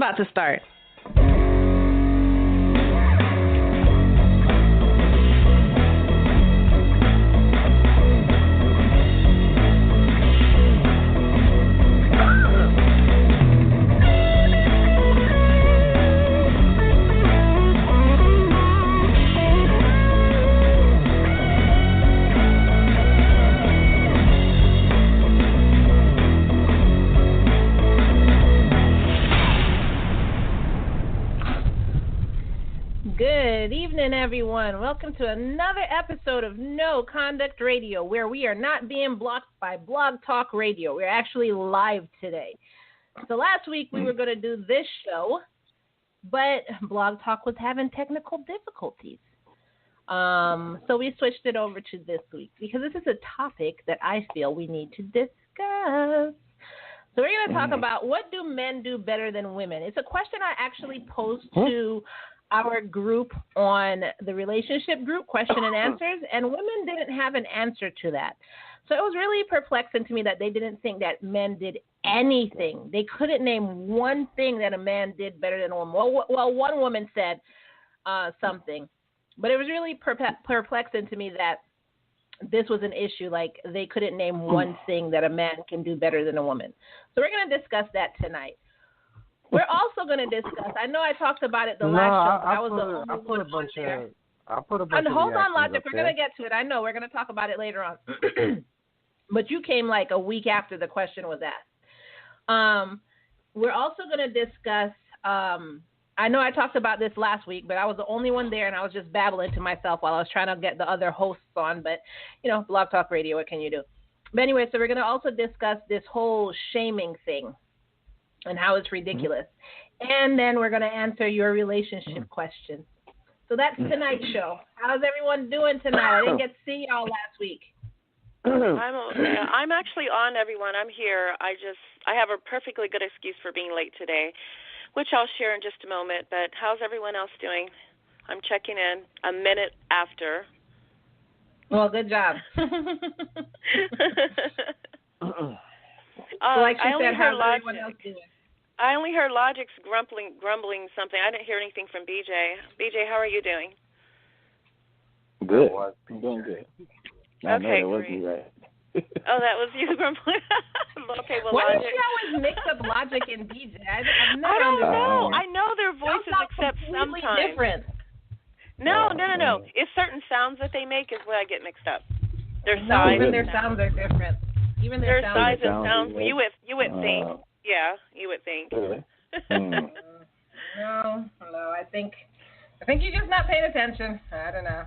about to start. Good evening, everyone. Welcome to another episode of No Conduct Radio, where we are not being blocked by Blog Talk Radio. We're actually live today. So last week we were going to do this show, but Blog Talk was having technical difficulties. So we switched it over to this week because this is a topic that I feel we need to discuss. So we're going to talk about what do men do better than women. It's a question I actually posed to our group on the relationship group, question and answers, and women didn't have an answer to that. So it was really perplexing to me that they didn't think that men did anything. They couldn't name one thing that a man did better than a woman. Well, one woman said something, but it was really perplexing to me that this was an issue. Like they couldn't name one thing that a man can do better than a woman. So we're going to discuss that tonight. We're also going to discuss. I know I talked about it the last show. I put a bunch of. Hold on, Logic. We're going to get to it. I know we're going to talk about it later on. But you came like a week after the question was asked. We're also going to discuss. I know I talked about this last week, but I was the only one there, and I was just babbling to myself while I was trying to get the other hosts on. But Blog Talk Radio. What can you do? But anyway, so we're going to also discuss this whole shaming thing and how it's ridiculous. And then we're going to answer your relationship questions. So that's tonight's show. How's everyone doing tonight? I didn't get to see y'all last week. I'm actually on, everyone. I'm here. I have a perfectly good excuse for being late today, which I'll share in just a moment. But how's everyone else doing? I'm checking in a minute after. Well, good job. Like she said, how's everyone else doing? I only heard Logic's grumbling something. I didn't hear anything from BJ. BJ, how are you doing? Good. I'm doing good. Okay, great. Right. Oh, that was you grumbling? Okay, well, why Logic. do you always mix up Logic and BJ? I don't know. I know their voices except sometimes. Different. No. It's certain sounds that they make is where I get mixed up. Their size. Even their sounds are different. Even their size and sounds. You would think. Yeah, you would think. No. I think you're just not paying attention. I don't know.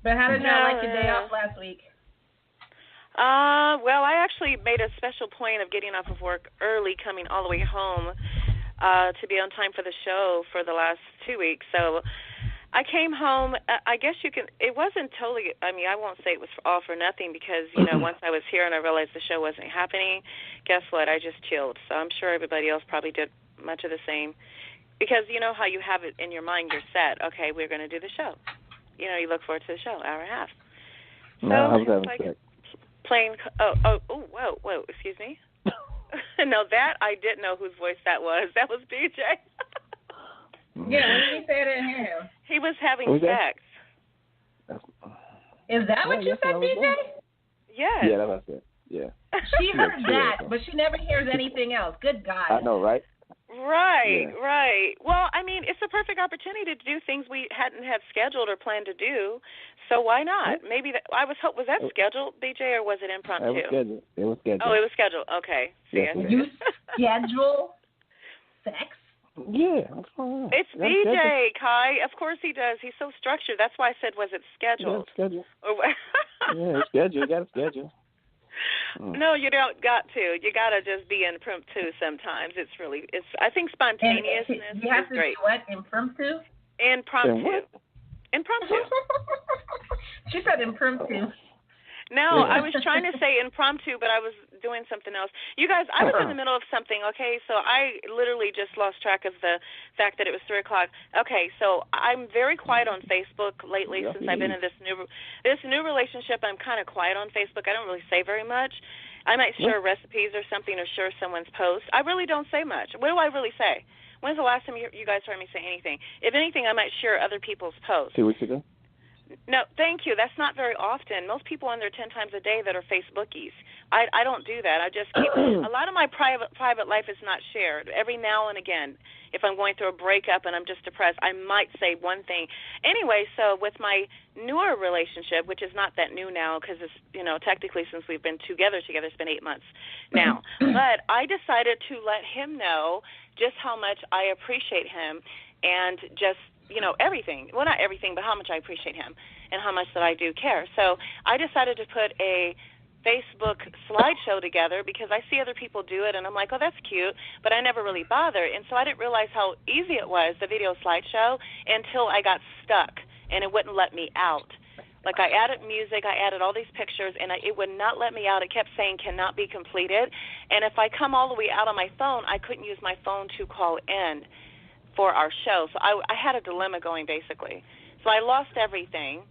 But how did y'all like your day off last week? Well, I actually made a special point of getting off of work early, coming all the way home to be on time for the show for the last 2 weeks. So I came home. I guess it wasn't totally, I won't say it was all for nothing because, once I was here and I realized the show wasn't happening, guess what? I just chilled. So I'm sure everybody else probably did much of the same because you know how you have it in your mind, you're set. Okay, we're going to do the show. You look forward to the show, hour and a half. So I was having sex. Playing, whoa, excuse me? No, that, I didn't know whose voice that was. That was BJ. Yeah, what did he say? I didn't hear him. He was having sex. Is that what you said, BJ? Yes. Yeah, that's it. Yeah. She heard that, but she never hears anything else. Good God. I know, right? Right. Well, it's a perfect opportunity to do things we hadn't had scheduled or planned to do. So why not? Maybe was that scheduled, BJ, or was it impromptu? It was scheduled. Oh, it was scheduled. Okay. Yes, you schedule sex? Yeah, that's fine. It's BJ, Kai. Of course he does. He's so structured. That's why I said, was it scheduled? Yeah, it's scheduled. Yeah, it's scheduled. You got to schedule. No, you don't got to. You got to just be impromptu sometimes. I think spontaneousness you have is great. To do what? Impromptu? Impromptu. She said impromptu. No, I was trying to say impromptu, but I was doing something else. You guys, I was in the middle of something, okay? So I literally just lost track of the fact that it was 3 o'clock. Okay, so I'm very quiet on Facebook lately since I've been in this new relationship. I'm kind of quiet on Facebook. I don't really say very much. I might share recipes or something or share someone's post. I really don't say much. What do I really say? When's the last time you guys heard me say anything? If anything, I might share other people's posts. 2 weeks ago? No, thank you. That's not very often. Most people on there 10 times a day that are Facebookies. I don't do that. I just keep a lot of my private life is not shared. Every now and again, if I'm going through a breakup and I'm just depressed, I might say one thing. Anyway, so with my newer relationship, which is not that new now because it's, technically since we've been together, it's been 8 months now. But I decided to let him know just how much I appreciate him and just everything. Well, not everything, but how much I appreciate him and how much that I do care. So I decided to put a Facebook slideshow together because I see other people do it, and I'm like, oh, that's cute, but I never really bother. And so I didn't realize how easy it was, the video slideshow, until I got stuck, and it wouldn't let me out. Like I added music, I added all these pictures, and it would not let me out. It kept saying cannot be completed. And if I come all the way out on my phone, I couldn't use my phone to call in for our show. So I had a dilemma going, basically. So I lost everything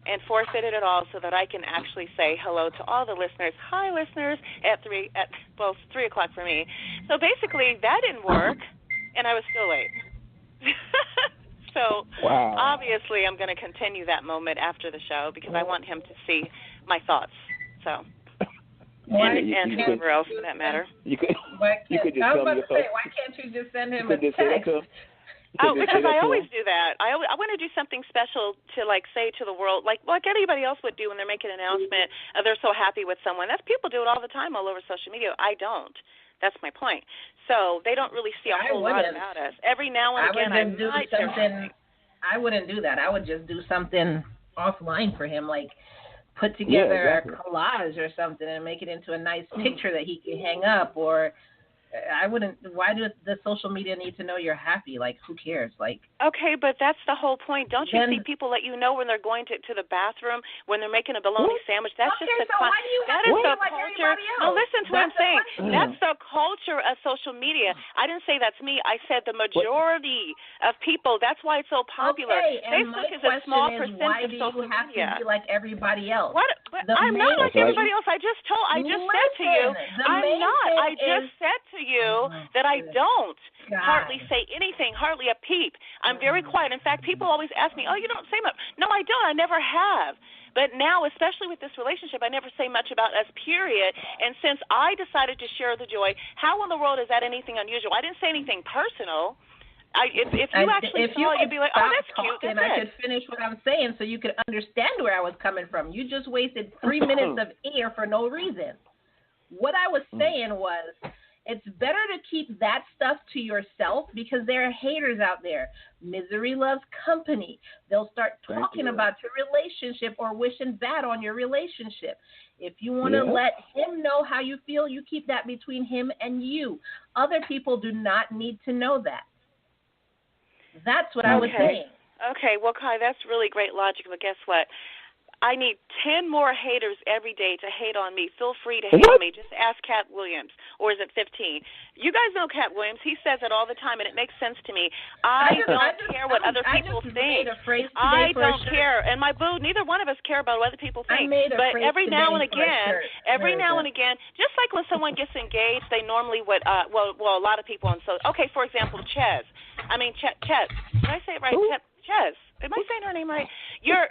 and forfeited it all so that I can actually say hello to all the listeners. Hi, listeners, it's 3 o'clock for me. So basically that didn't work, and I was still late. So Obviously I'm going to continue that moment after the show because I want him to see my thoughts. So. And whoever else for that matter. You could just tell me your thoughts. Why can't you just send him a text? Because I always do that. I want to do something special to say to the world, like anybody else would do when they're making an announcement. They're so happy with someone. That's people do it all the time all over social media. I don't. That's my point. So they don't really see a whole lot about us. Every now and again, I might share something. I wouldn't do that. I would just do something offline for him, like put together a collage or something and make it into a nice picture that he can hang up. Or I wouldn't. Why does the social media need to know you're happy? Like, who cares? Okay, but that's the whole point. Don't you see people let you know when they're going to the bathroom, when they're making a bologna sandwich? That's just the why do you that is the culture. No, listen to what I'm saying. That's the culture of social media. I didn't say that's me. I said the majority of people. That's why it's so popular. Okay, Facebook is a small percentage of social media. Why do you have to be like everybody else? What? I'm not like everybody else. I just said to you, I'm not. I just said to you that I don't hardly say anything, hardly a peep. I'm very quiet. In fact, people always ask me, oh, you don't say much. No, I don't. I never have. But now, especially with this relationship, I never say much about us, period. And since I decided to share the joy, how in the world is that anything unusual? I didn't say anything personal. If you actually saw it, you'd be like, oh, that's cute. And I could finish what I'm saying so you could understand where I was coming from. You just wasted 3 minutes of air for no reason. What I was saying was, it's better to keep that stuff to yourself because there are haters out there. Misery loves company. They'll start talking about your relationship or wishing bad on your relationship. If you want to let him know how you feel, you keep that between him and you. Other people do not need to know that. That's what I was saying. Okay, well, Kai, that's really great logic, but guess what? I need 10 more haters every day to hate on me. Feel free to hate on me. Just ask Cat Williams. Or is it 15? You guys know Cat Williams. He says it all the time, and it makes sense to me. I don't care what other people think. I don't care. And my boo, neither one of us care about what other people think. But every now and again, just like when someone gets engaged, they normally would, a lot of people. Okay, for example, Ches. Ches. Did I say it right? Ches. Am I saying her name right? Our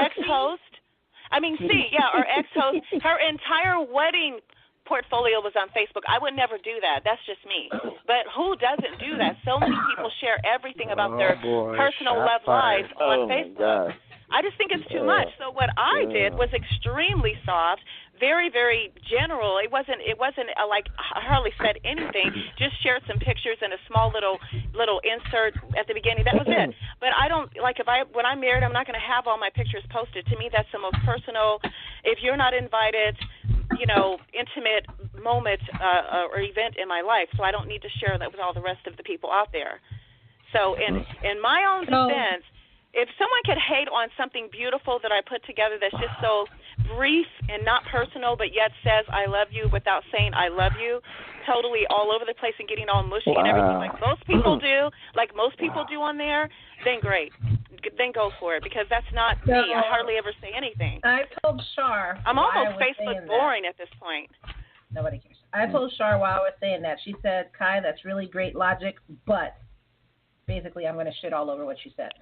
ex-host. Our ex-host. Her entire wedding portfolio was on Facebook. I would never do that. That's just me. But who doesn't do that? So many people share everything about their personal love lives on Facebook. I just think it's too much. So what I did was extremely soft, very, very general. It wasn't like I hardly said anything. Just shared some pictures and a small little insert at the beginning. That was it. But I don't when I'm married, I'm not going to have all my pictures posted. To me, that's the most personal. If you're not invited, intimate moment or event in my life, so I don't need to share that with all the rest of the people out there. So in my own defense, if someone could hate on something beautiful that I put together that's just so brief and not personal, but yet says I love you without saying I love you, totally all over the place and getting all mushy and everything like most people do on there, then great. then go for it, because that's not me. I hardly ever say anything. I told Shar. I'm almost Facebook boring at this point. Nobody cares. I told Shar while I was saying that. She said, Kai, that's really great logic, but basically I'm going to shit all over what she said.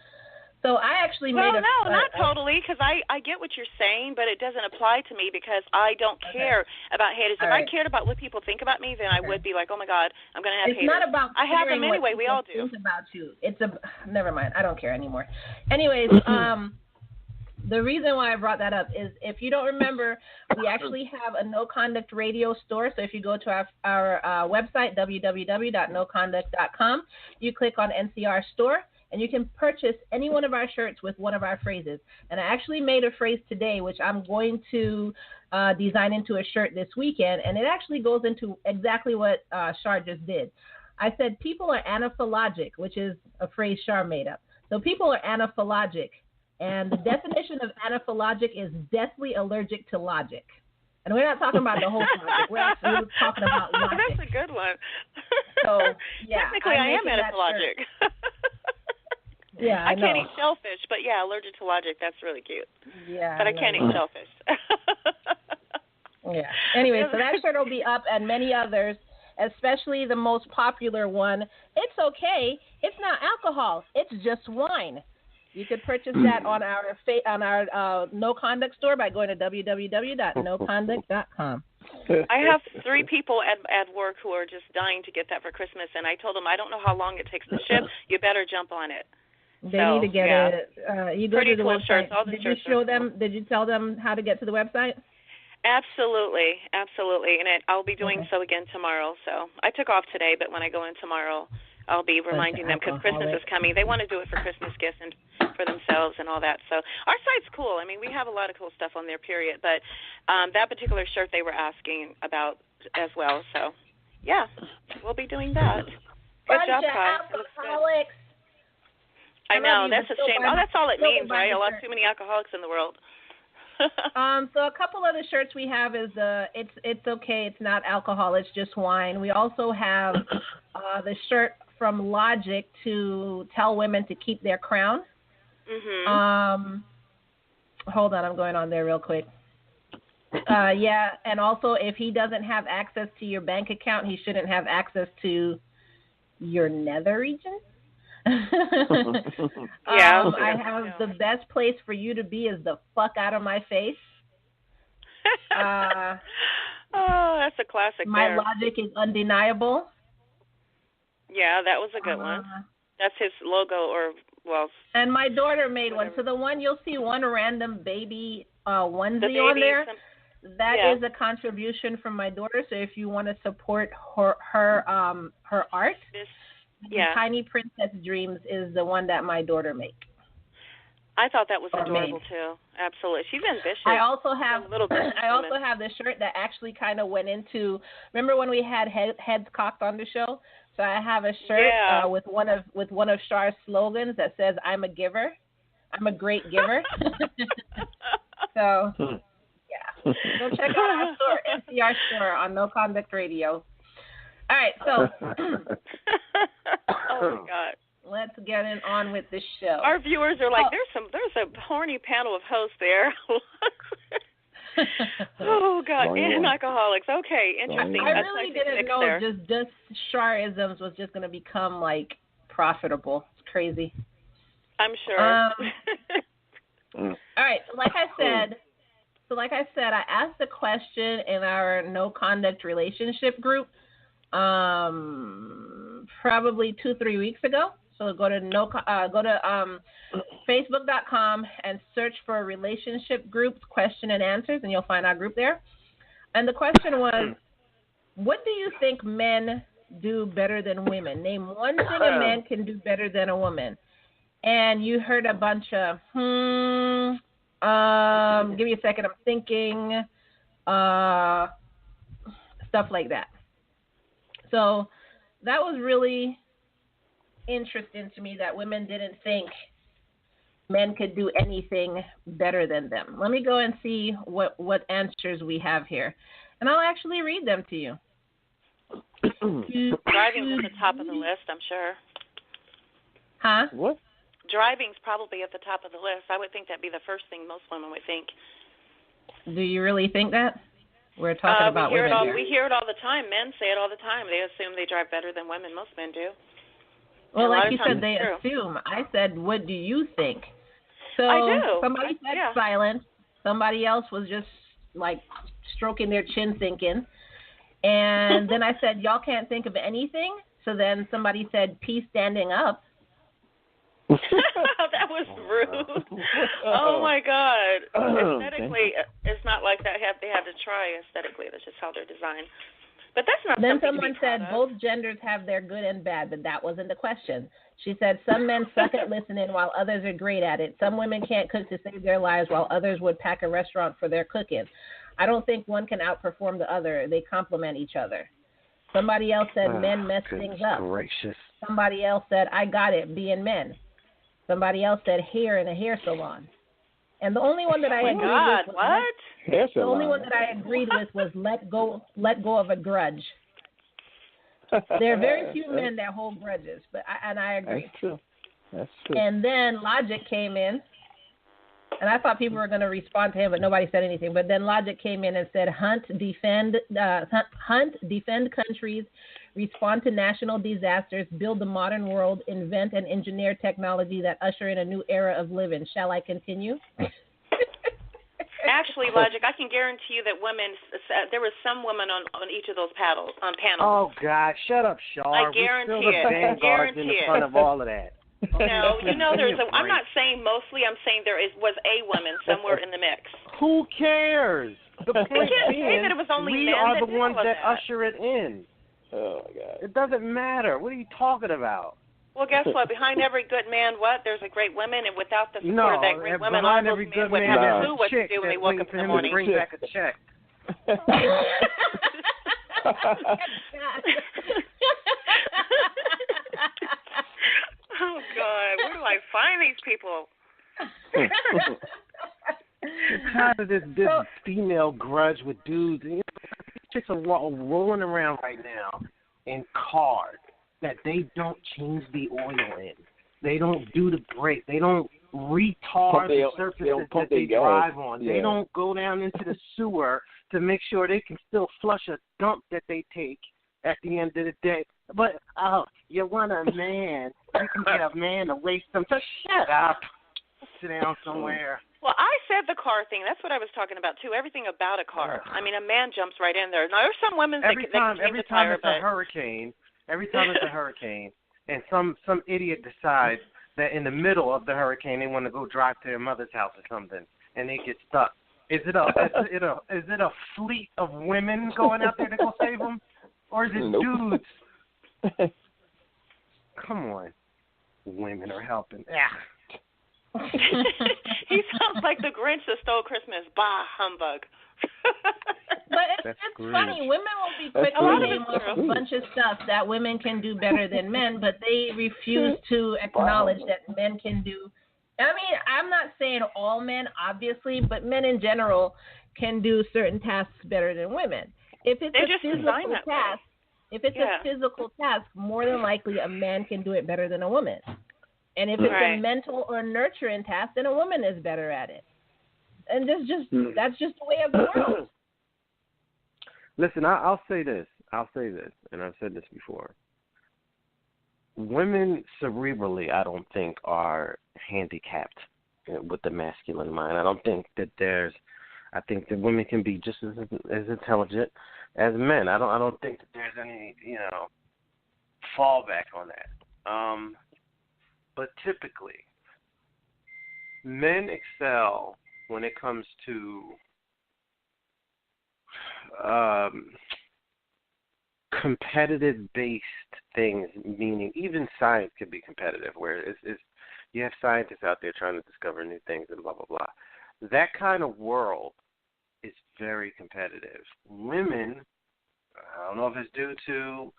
So I actually made not totally, because I get what you're saying, but it doesn't apply to me because I don't care about haters. If I cared about what people think about me, then I would be like, oh my God, I'm going to have haters. It's not about I have them anyway. We all do. Think about you. Never mind. I don't care anymore. Anyways, the reason why I brought that up is, if you don't remember, we actually have a No Conduct Radio store. So if you go to our website, www.noconduct.com, you click on NCR store, and you can purchase any one of our shirts with one of our phrases. And I actually made a phrase today, which I'm going to design into a shirt this weekend, and it actually goes into exactly what Shar just did. I said people are anaphylogenic, which is a phrase Shar made up. So people are anaphylogenic. And the definition of anaphylogenic is deathly allergic to logic. And we're not talking about the whole logic. We're actually talking about logic. That's a good one. So, yeah. Technically, I am anaphylogenic. Yeah, I can't eat shellfish, but yeah, allergic to logic. That's really cute. Yeah. But I can't eat shellfish. Yeah. Anyway, so that shirt will be up, and many others, especially the most popular one. It's okay. It's not alcohol. It's just wine. You could purchase that on our No Conduct store by going to www.noconduct.com. I have 3 people at work who are just dying to get that for Christmas, and I told them I don't know how long it takes to ship. You better jump on it. They need to get it. You go Pretty to the cool website. Shirts. All the Did shirts you show them? Did you tell them how to get to the website? Absolutely, and I'll be doing so again tomorrow. So I took off today, but when I go in tomorrow, I'll be reminding them, because Christmas is coming. They want to do it for Christmas gifts and for themselves and all that. So our site's cool. I mean, we have a lot of cool stuff on there, period. But that particular shirt they were asking about as well. So, yeah, we'll be doing that. Good job, Kai. Alcoholics. I know. That's a shame. Oh, that's all it means, right? A lot too many alcoholics in the world. So a couple other shirts we have is it's okay, it's not alcohol, it's just wine. We also have the shirt from Logic to tell women to keep their crown. Mhm. Hold on, I'm going on there real quick. Yeah, and also if he doesn't have access to your bank account, he shouldn't have access to your nether region. I have the best place for you to be is the fuck out of my face. Oh, that's a classic. My logic is undeniable. Yeah, that was a good one. That's his logo, and my daughter made one. So the one you'll see, one random baby onesie on there. That is a contribution from my daughter. So if you want to support her art. Tiny Princess Dreams is the one that my daughter made. I thought that was adorable too. Absolutely, she's ambitious. I also have this shirt that actually kind of went into. Remember when we had heads cocked on the show? So I have a shirt with one of Shar's slogans that says, "I'm a giver. I'm a great giver." So yeah, go check out our store, NCR store on No Conduct Radio. All right, so oh my God, let's get on with the show. Our viewers are like, there's a horny panel of hosts there. Oh God, and alcoholics. Okay, interesting. I really didn't know just Shar-isms was just going to become like profitable. It's crazy. I'm sure. All right, so like I said, I asked a question in our No Conduct relationship group. Probably 2-3 weeks ago. So go to Facebook.com and search for relationship groups question and answers, and you'll find our group there. And the question was, what do you think men do better than women? Name one thing a man can do better than a woman. And you heard a bunch of give me a second, I'm thinking, stuff like that. So that was really interesting to me that women didn't think men could do anything better than them. Let me go and see what answers we have here. And I'll actually read them to you. Driving was at the top of the list, I'm sure. Huh? What? driving's probably at the top of the list. I would think that'd be the first thing most women would think. Do you really think that? We're talking about women here. We hear it all the time. Men say it all the time. They assume they drive better than women. Most men do. Well, like you said, they assume. I said, what do you think? So I do. Somebody said silent. Somebody else was just like stroking their chin thinking. And then I said, y'all can't think of anything? So then somebody said, peace standing up. That was rude. Oh, my God. Aesthetically, it's not like that. They have to try aesthetically. That's just how they're designed. But that's not then something someone said both genders have their good and bad, but that wasn't the question. She said some men suck at listening while others are great at it. Some women can't cook to save their lives while others would pack a restaurant for their cooking. I don't think one can outperform the other. They complement each other. Somebody else said men mess things up. Gracious. Somebody else said, I got it, being men. Somebody else said hair in a hair salon. And the only one that I agreed with was the only one that I agreed with was let go of a grudge. There are very few men that hold grudges, but I agree. That's true. And then Logic came in, and I thought people were going to respond to him, but nobody said anything. But then Logic came in and said, hunt, defend countries, respond to national disasters, build the modern world, invent and engineer technology that usher in a new era of living. Shall I continue? Actually, Logic, I can guarantee you that there were some women on each of those panels. Oh, God, shut up, Shar. I guarantee We're still the vanguards in the front of all of that. No, I'm not saying mostly. I'm saying was a woman somewhere in the mix. Who cares? The point being, that it was only we men are that the ones that that usher it in. Oh, my God. It doesn't matter. What are you talking about? Well, guess what? Behind every good man, there's a great woman, and without the support of that great woman, all those men would have to do what to do when they woke up in the morning. Bring back a check. Oh, God. Where do I find these people? I'm tired of this female grudge with dudes. You know, these chicks are rolling around right now in cars that they don't change the oil in. They don't do the brake. They don't retard the surfaces that they drive on. Yeah. They don't go down into the sewer to make sure they can still flush a dump that they take at the end of the day. But, you want a man. You can get a man to waste them. So shut up. Sit down somewhere. Well, I said the car thing. That's what I was talking about, too. Everything about a car. I mean, a man jumps right in there. Now, there's some women that can change the tire, every time it's a hurricane, and some idiot decides that in the middle of the hurricane they want to go drive to their mother's house or something, and they get stuck. Is it a fleet of women going out there to go save them, or is it dudes? Come on, women are helping. Yeah. He sounds like the Grinch that stole Christmas. Bah, humbug. But it's funny. Women will be quick to name off a bunch of stuff that women can do better than men, but they refuse to acknowledge that men can do. I mean, I'm not saying all men, obviously, but men in general can do certain tasks better than women. If it's a physical task, more than likely a man can do it better than a woman. And if it's a mental or nurturing task, then a woman is better at it. And that's just the way of the world. Listen, I'll say this, and I've said this before. Women cerebrally, I don't think, are handicapped with the masculine mind. I think that women can be just as intelligent as men. I don't think that there's any, fallback on that. But typically, men excel when it comes to competitive-based things, meaning even science can be competitive, where it's you have scientists out there trying to discover new things and blah, blah, blah. That kind of world is very competitive. Women, I don't know if it's due to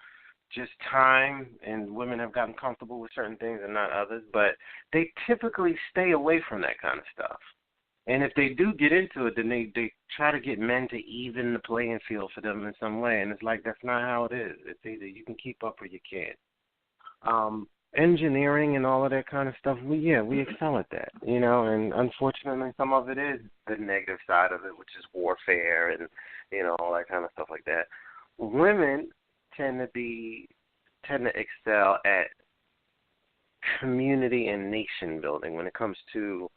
just time, and women have gotten comfortable with certain things and not others, but they typically stay away from that kind of stuff. And if they do get into it, then they try to get men to even the playing field for them in some way, and it's like that's not how it is. It's either you can keep up or you can't. engineering and all of that kind of stuff, we excel at that, and unfortunately some of it is the negative side of it, which is warfare and, all that kind of stuff like that. Women tend to excel at community and nation building when it comes to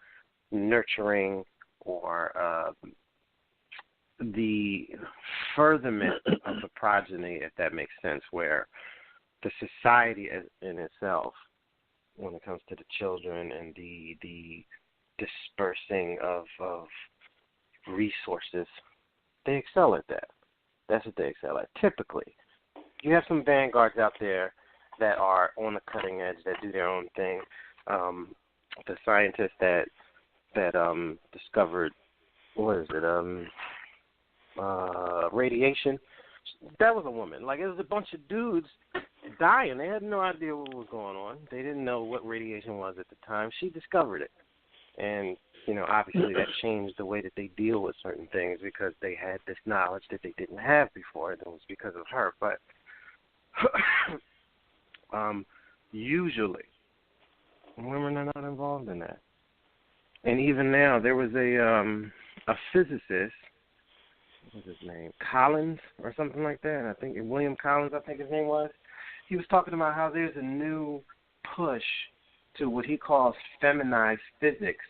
nurturing or the furtherment of the progeny, if that makes sense, where the society in itself, when it comes to the children and the dispersing of resources, they excel at that. That's what they excel at. Typically, you have some vanguards out there that are on the cutting edge, that do their own thing. The scientist that discovered, radiation, that was a woman. Like, it was a bunch of dudes dying. They had no idea what was going on. They didn't know what radiation was at the time. She discovered it. And, obviously that changed the way that they deal with certain things because they had this knowledge that they didn't have before. And it was because of her. But usually women are not involved in that. And even now, there was a physicist, what was his name, Collins or something like that. I think William Collins, I think his name was. He was talking about how there's a new push to what he calls feminized physics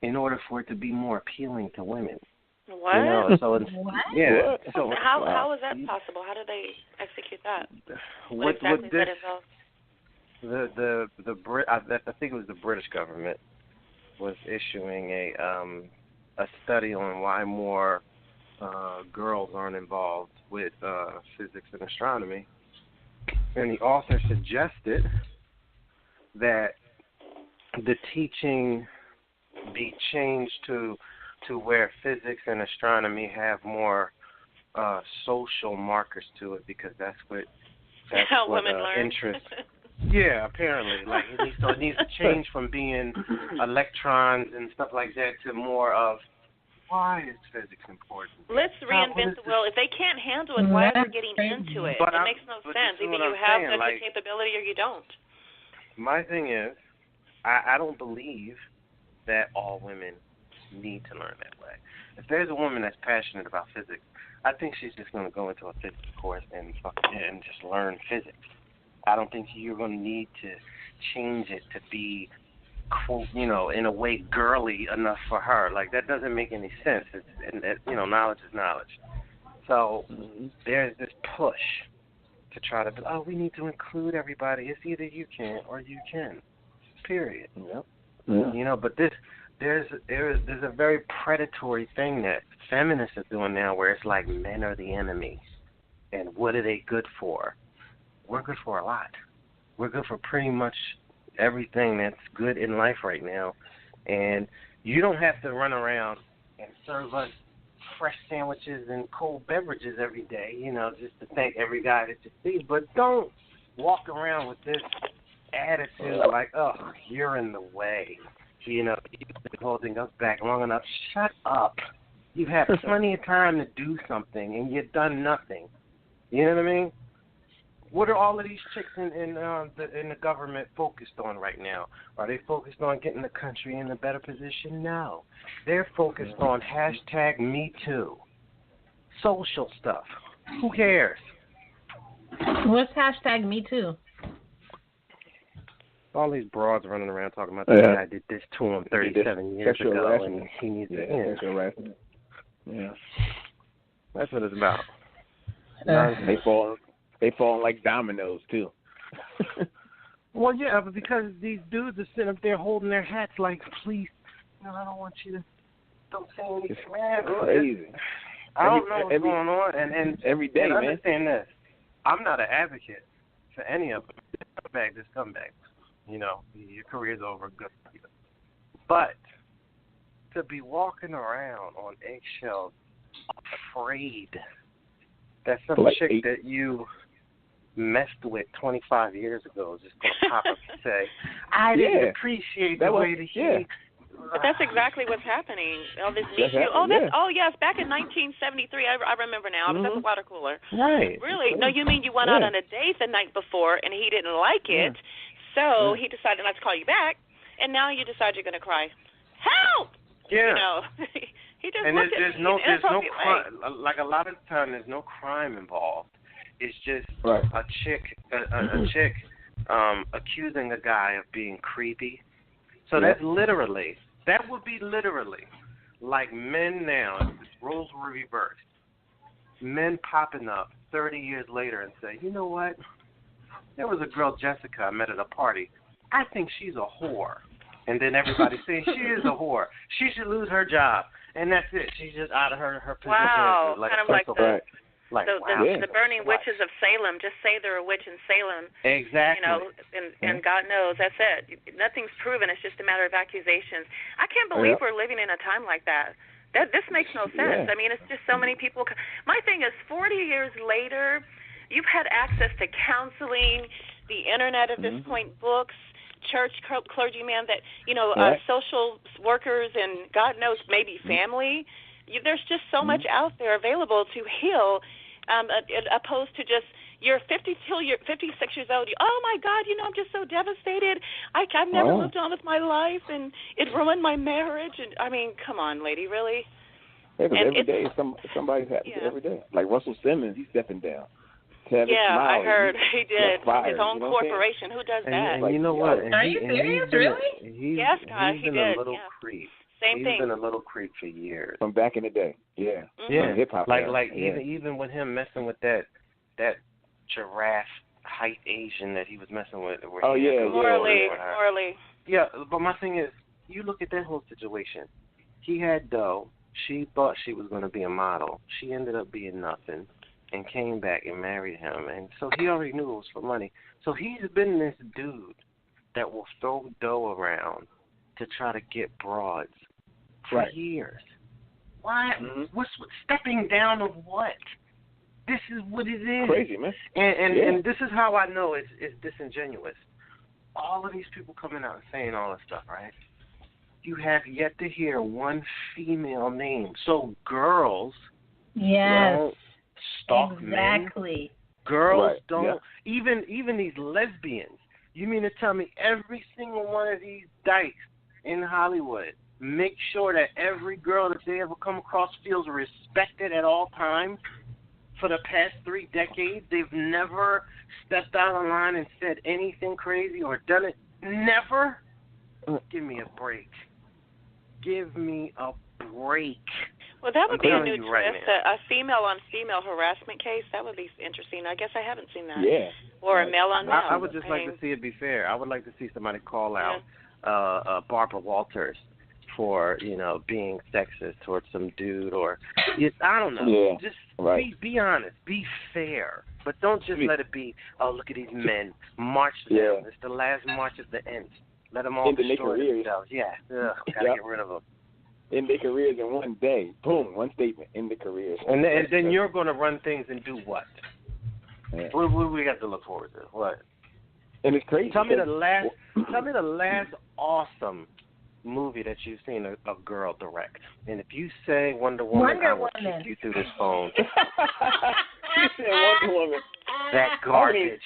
in order for it to be more appealing to women. What? So what? Yeah. What? So How is that possible? How do they execute that? What exactly this, that involves? I think it was the British government was issuing a study on why more girls aren't involved with physics and astronomy. And the author suggested that the teaching be changed to where physics and astronomy have more social markers to it, because that's what women learn. Interest. Yeah, apparently. Like, it needs to change from being electrons and stuff like that to more of, why is physics important? Let's reinvent the wheel. If they can't handle it, why are they getting into it? It makes no sense. Either you have such a capability or you don't. My thing is, I don't believe that all women need to learn that way. If there's a woman that's passionate about physics, I think she's just going to go into a physics course and just learn physics. I don't think you're going to need to change it to be, quote, in a way girly enough for her. Like, that doesn't make any sense. Knowledge is knowledge. So there's this push to try to be, we need to include everybody. It's either you can or you can. Period. Yep. Yeah. But there's a very predatory thing that feminists are doing now, where it's like men are the enemy, and what are they good for? We're good for a lot. We're good for pretty much everything that's good in life right now, and you don't have to run around and serve us fresh sandwiches and cold beverages every day, just to thank every guy that you see. But don't walk around with this attitude like, you're in the way. You've been holding us back long enough. Shut up. You've had plenty of time to do something, and you've done nothing. You know what I mean? What are all of these chicks in the government focused on right now? Are they focused on getting the country in a better position? No. They're focused on #MeToo. Social stuff. Who cares? What's #MeToo? All these broads running around talking about this guy did this to him 37 years ago, harassment. and he needs to sexual harassment. Yeah. That's what it's about. They fall like dominoes too. Well, yeah, but because these dudes are sitting up there holding their hats like, please, I don't want you to, don't say anything, man. Crazy. I don't know what's going on, and every day, and man. understand this. I'm not an advocate for any of them. Just come back. Your career's over. Good for you. But to be walking around on eggshells, afraid that some chick that you messed with 25 years ago is just going to pop up and say, I didn't appreciate the way that he... But that's exactly what's happening. All this Me Too. Yes, back in 1973. I remember now. I was at the water cooler. Right. Really? No, you mean you went out on a date the night before and he didn't like it, So he decided not to call you back, and now you decide you're going to cry. Help! Yeah. You know, he just and looked there's at me no in an inappropriate crime. way. Like a lot of the time, there's no crime involved. It's just right. a chick accusing a guy of being creepy. So that would be literally like men now. If the roles were reversed, men popping up 30 years later and say, you know what? There was a girl, Jessica, I met at a party. I think she's a whore. And then everybody saying she is a whore. She should lose her job. And that's it. She's just out of her position. Wow, like kind of like the wow. the burning witches of Salem. Just say they're a witch in Salem. Exactly. You know, and God knows, that's it. Nothing's proven. It's just a matter of accusations. I can't believe we're living in a time like that. This makes no sense. I mean, it's just so many people. My thing is, 40 years later, you've had access to counseling, the internet at this point, books, church clergymen, that social workers, and God knows maybe family. There's just so much out there available to heal, opposed to just you're 50 till you're 56 years old. Oh my God, I'm just so devastated. I've never moved on with my life, and it ruined my marriage. And I mean, come on, lady, really? Every day somebody's happening. Every day, like Russell Simmons, he's stepping down. Travis Smiley, I heard he did. Fired, his own corporation. Who does that? And you know what? Are you serious? Really? Yes, God, he's been a little creep. Same thing. He's been a little creep for years. From back in the day. Yeah. Yeah. Hip hop. Even with him messing with that giraffe height Asian that he was messing with. Morally. Yeah, but my thing is, you look at that whole situation. He had dough. She thought she was going to be a model. She ended up being nothing, and came back and married him. And so he already knew it was for money. So he's been this dude that will throw dough around to try to get broads for years. Why? What's stepping down of what? This is what it is. Crazy, man. And this is how I know it's disingenuous. All of these people coming out and saying all this stuff, right? You have yet to hear one female name. So girls don't stalk men. Girls don't. Even these lesbians. You mean to tell me every single one of these dykes in Hollywood make sure that every girl that they ever come across feels respected at all times? For the past 3 decades, they've never stepped out of line and said anything crazy or done it. Never? Give me a break. Give me a break. Well, that would be a new twist, right a female-on-female harassment case. That would be interesting. I guess I haven't seen that. Yeah. Or a male-on-male. I would just like to see it be fair. I would like to see somebody call out Barbara Walters for, being sexist towards some dude or, I don't know. Yeah. Just be honest. Be fair. But don't just let it be, look at these men. March them. It's the last march at the end. Let them all destroy themselves. Yeah. Gotta get rid of them. In their careers in one day. Boom, one statement. In their careers. And then you're going to run things and do what? Yeah. What we got to look forward to? What? And it's crazy. Tell me the last awesome movie that you've seen a girl direct. And if you say Wonder Woman, I will kick you through this phone. You said Wonder Woman. That garbage.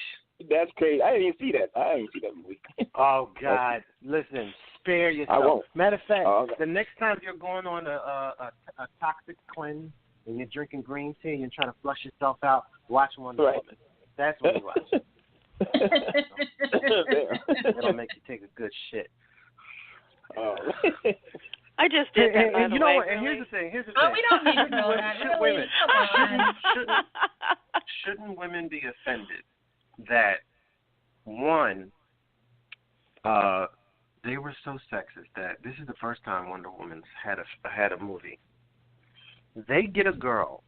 That's crazy. I didn't even see that. I didn't see that movie. Oh, God. Listen, spare yourself. I won't. Matter of fact, the next time you're going on a toxic cleanse and you're drinking green tea and you're trying to flush yourself out, watch Wonder Woman. That's what you watch. It'll make you take a good shit. Oh. I just did that, by the way. And here's the thing. Oh, we don't need to know that. Wait a minute. Shouldn't women be offended that, one, they were so sexist that this is the first time Wonder Woman's had a movie. They get a girl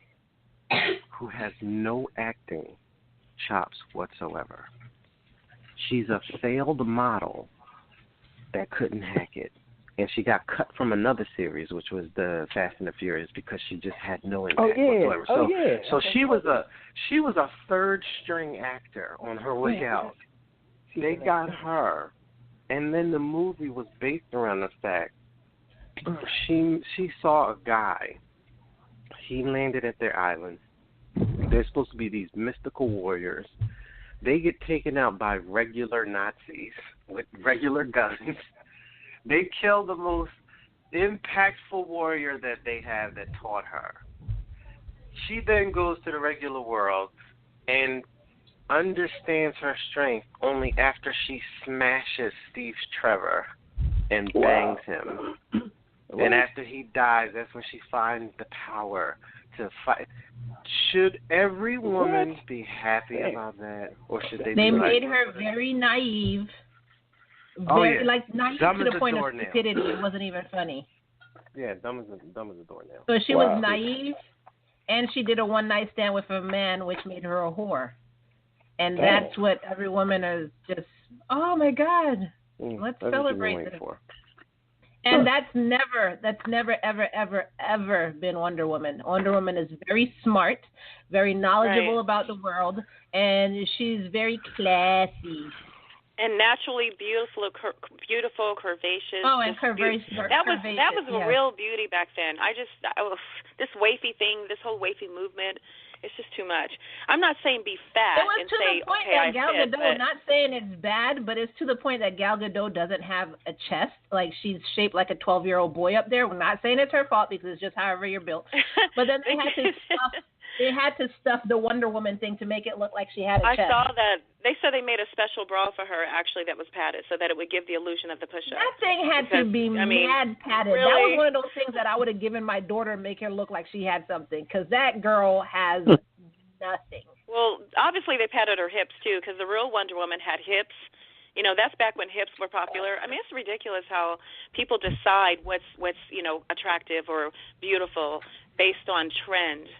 who has no acting chops whatsoever. She's a failed model that couldn't hack it. And she got cut from another series, which was the Fast and the Furious, because she just had no impact whatsoever. So she was a third string actor on her way out. They got her, and then the movie was based around the fact she saw a guy. He landed at their island. They're supposed to be these mystical warriors. They get taken out by regular Nazis. with regular guns. They kill the most impactful warrior that they have that taught her. She then goes to the regular world and understands her strength only after she smashes Steve Trevor and bangs him. And after he dies, that's when she finds the power to fight. Should every woman be happy about that, or should they? They made her very naive. Like naive to the point of stupidity. It wasn't even funny. Yeah, dumb as a doornail. So she was naive, and she did a one-night stand with a man, which made her a whore. And that's what every woman is just. Oh my God, let's celebrate this. And that's never, ever been Wonder Woman. Wonder Woman is very smart, very knowledgeable about the world, and she's very classy. And naturally beautiful, curvaceous. Oh, and curvaceous. That was a real beauty back then. This wafy thing, this whole wafy movement, it's just too much. I'm not saying be fat and say, okay, I fit. Gal Gadot, not saying it's bad, but it's to the point that Gal Gadot doesn't have a chest. Like, she's shaped like a 12-year-old boy up there. We're not saying it's her fault because it's just however you're built. But then they had to stuff the Wonder Woman thing to make it look like she had a chest. I saw that. They said they made a special bra for her, actually, that was padded so that it would give the illusion of the push-up. That thing had to be mad padded. Really? That was one of those things that I would have given my daughter and make her look like she had something, because that girl has nothing. Well, obviously they padded her hips, too, because the real Wonder Woman had hips. You know, that's back when hips were popular. I mean, it's ridiculous how people decide what's attractive or beautiful based on trend,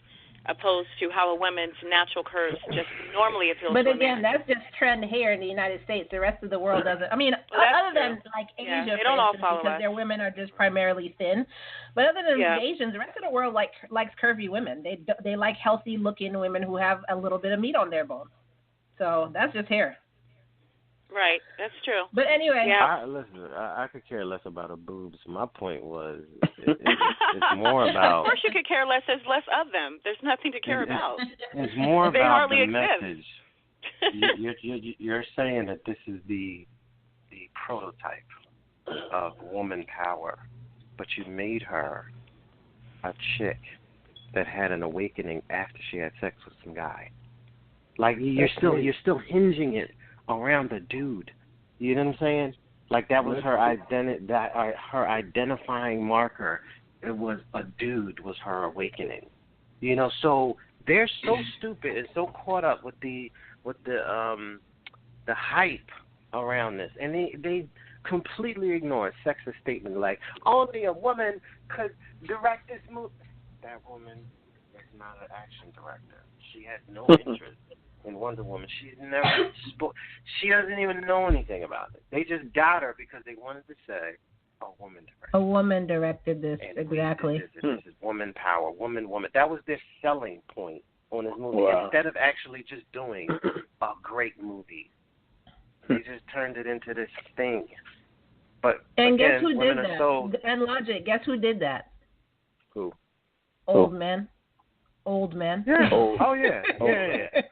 opposed to how a woman's natural curves just normally appeal to a man. But again, that's just trend here in the United States. The rest of the world doesn't. I mean, other than like Asia, they don't all follow because their women are just primarily thin. But other than the Asians, the rest of the world likes curvy women. They like healthy looking women who have a little bit of meat on their bones. So that's just here. Right, that's true. But anyway, I could care less about her boobs. My point was, it's more about. Of course, you could care less. There's less of them. There's nothing to care about. It's more about the message. You're saying that this is the prototype of woman power, but you made her a chick that had an awakening after she had sex with some guy. Like you're still hinging it around the dude. You know what I'm saying? Like that was her her identifying marker. It was a dude was her awakening. You know, so they're so stupid and so caught up with the hype around this, and they completely ignore a sexist statement like only a woman could direct this movie. That woman is not an action director. She has no interest in Wonder Woman. She's never she doesn't even know anything about it. They just got her because they wanted to say a woman directed. A woman directed this, and exactly. This is woman power, woman. That was their selling point on this movie. Wow. Instead of actually just doing a great movie, they just turned it into this thing. But and again, guess who did that? So, and Logic, guess who did that? Who? Old men. Yeah. Oh yeah. Yeah.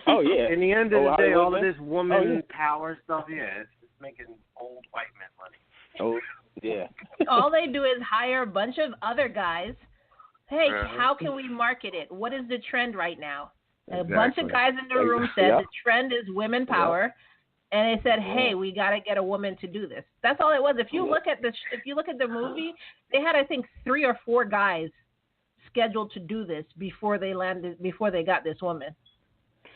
Oh yeah. In the end of the day, all of this woman power stuff, it's making old white men money. Oh yeah. All they do is hire a bunch of other guys. Hey, how can we market it? What is the trend right now? Exactly. A bunch of guys in the room said the trend is women power, and they said, "Hey, we got to get a woman to do this." That's all it was. If you look at the movie, they had I think 3 or 4 guys scheduled to do this before they got this woman.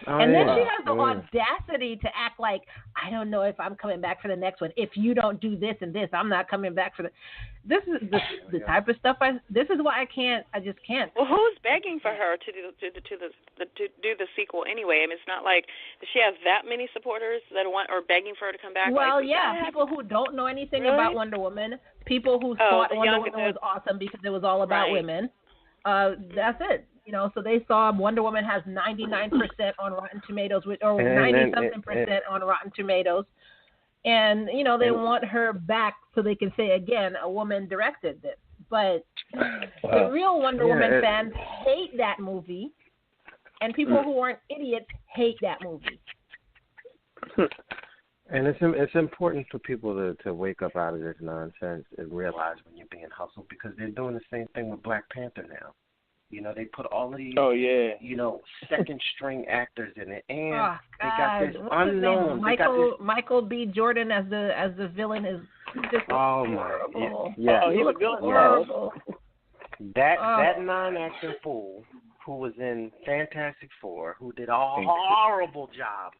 And then she has the audacity to act like, I don't know if I'm coming back for the next one. If you don't do this and this, I'm not coming back for the. This is the type of stuff this is why I just can't. Well, who's begging for her to do the sequel anyway? I mean, it's not like, does she have that many supporters that want or begging for her to come back? Well, people who don't know anything about Wonder Woman, people who thought Wonder Woman was awesome because it was all about women. That's it. You know, so they saw Wonder Woman has 99% on Rotten Tomatoes, or 90-something% on Rotten Tomatoes. And, you know, they want her back so they can say, again, a woman directed this. But the real Wonder Woman fans hate that movie, and people who aren't idiots hate that movie. And it's important for people to wake up out of this nonsense and realize when you're being hustled, because they're doing the same thing with Black Panther now. You know, they put all of these, you know, second string actors in it, and they got this unknown. Michael B. Jordan as the villain is just horrible. He was horrible. That non-acting fool who was in Fantastic Four, who did a horrible job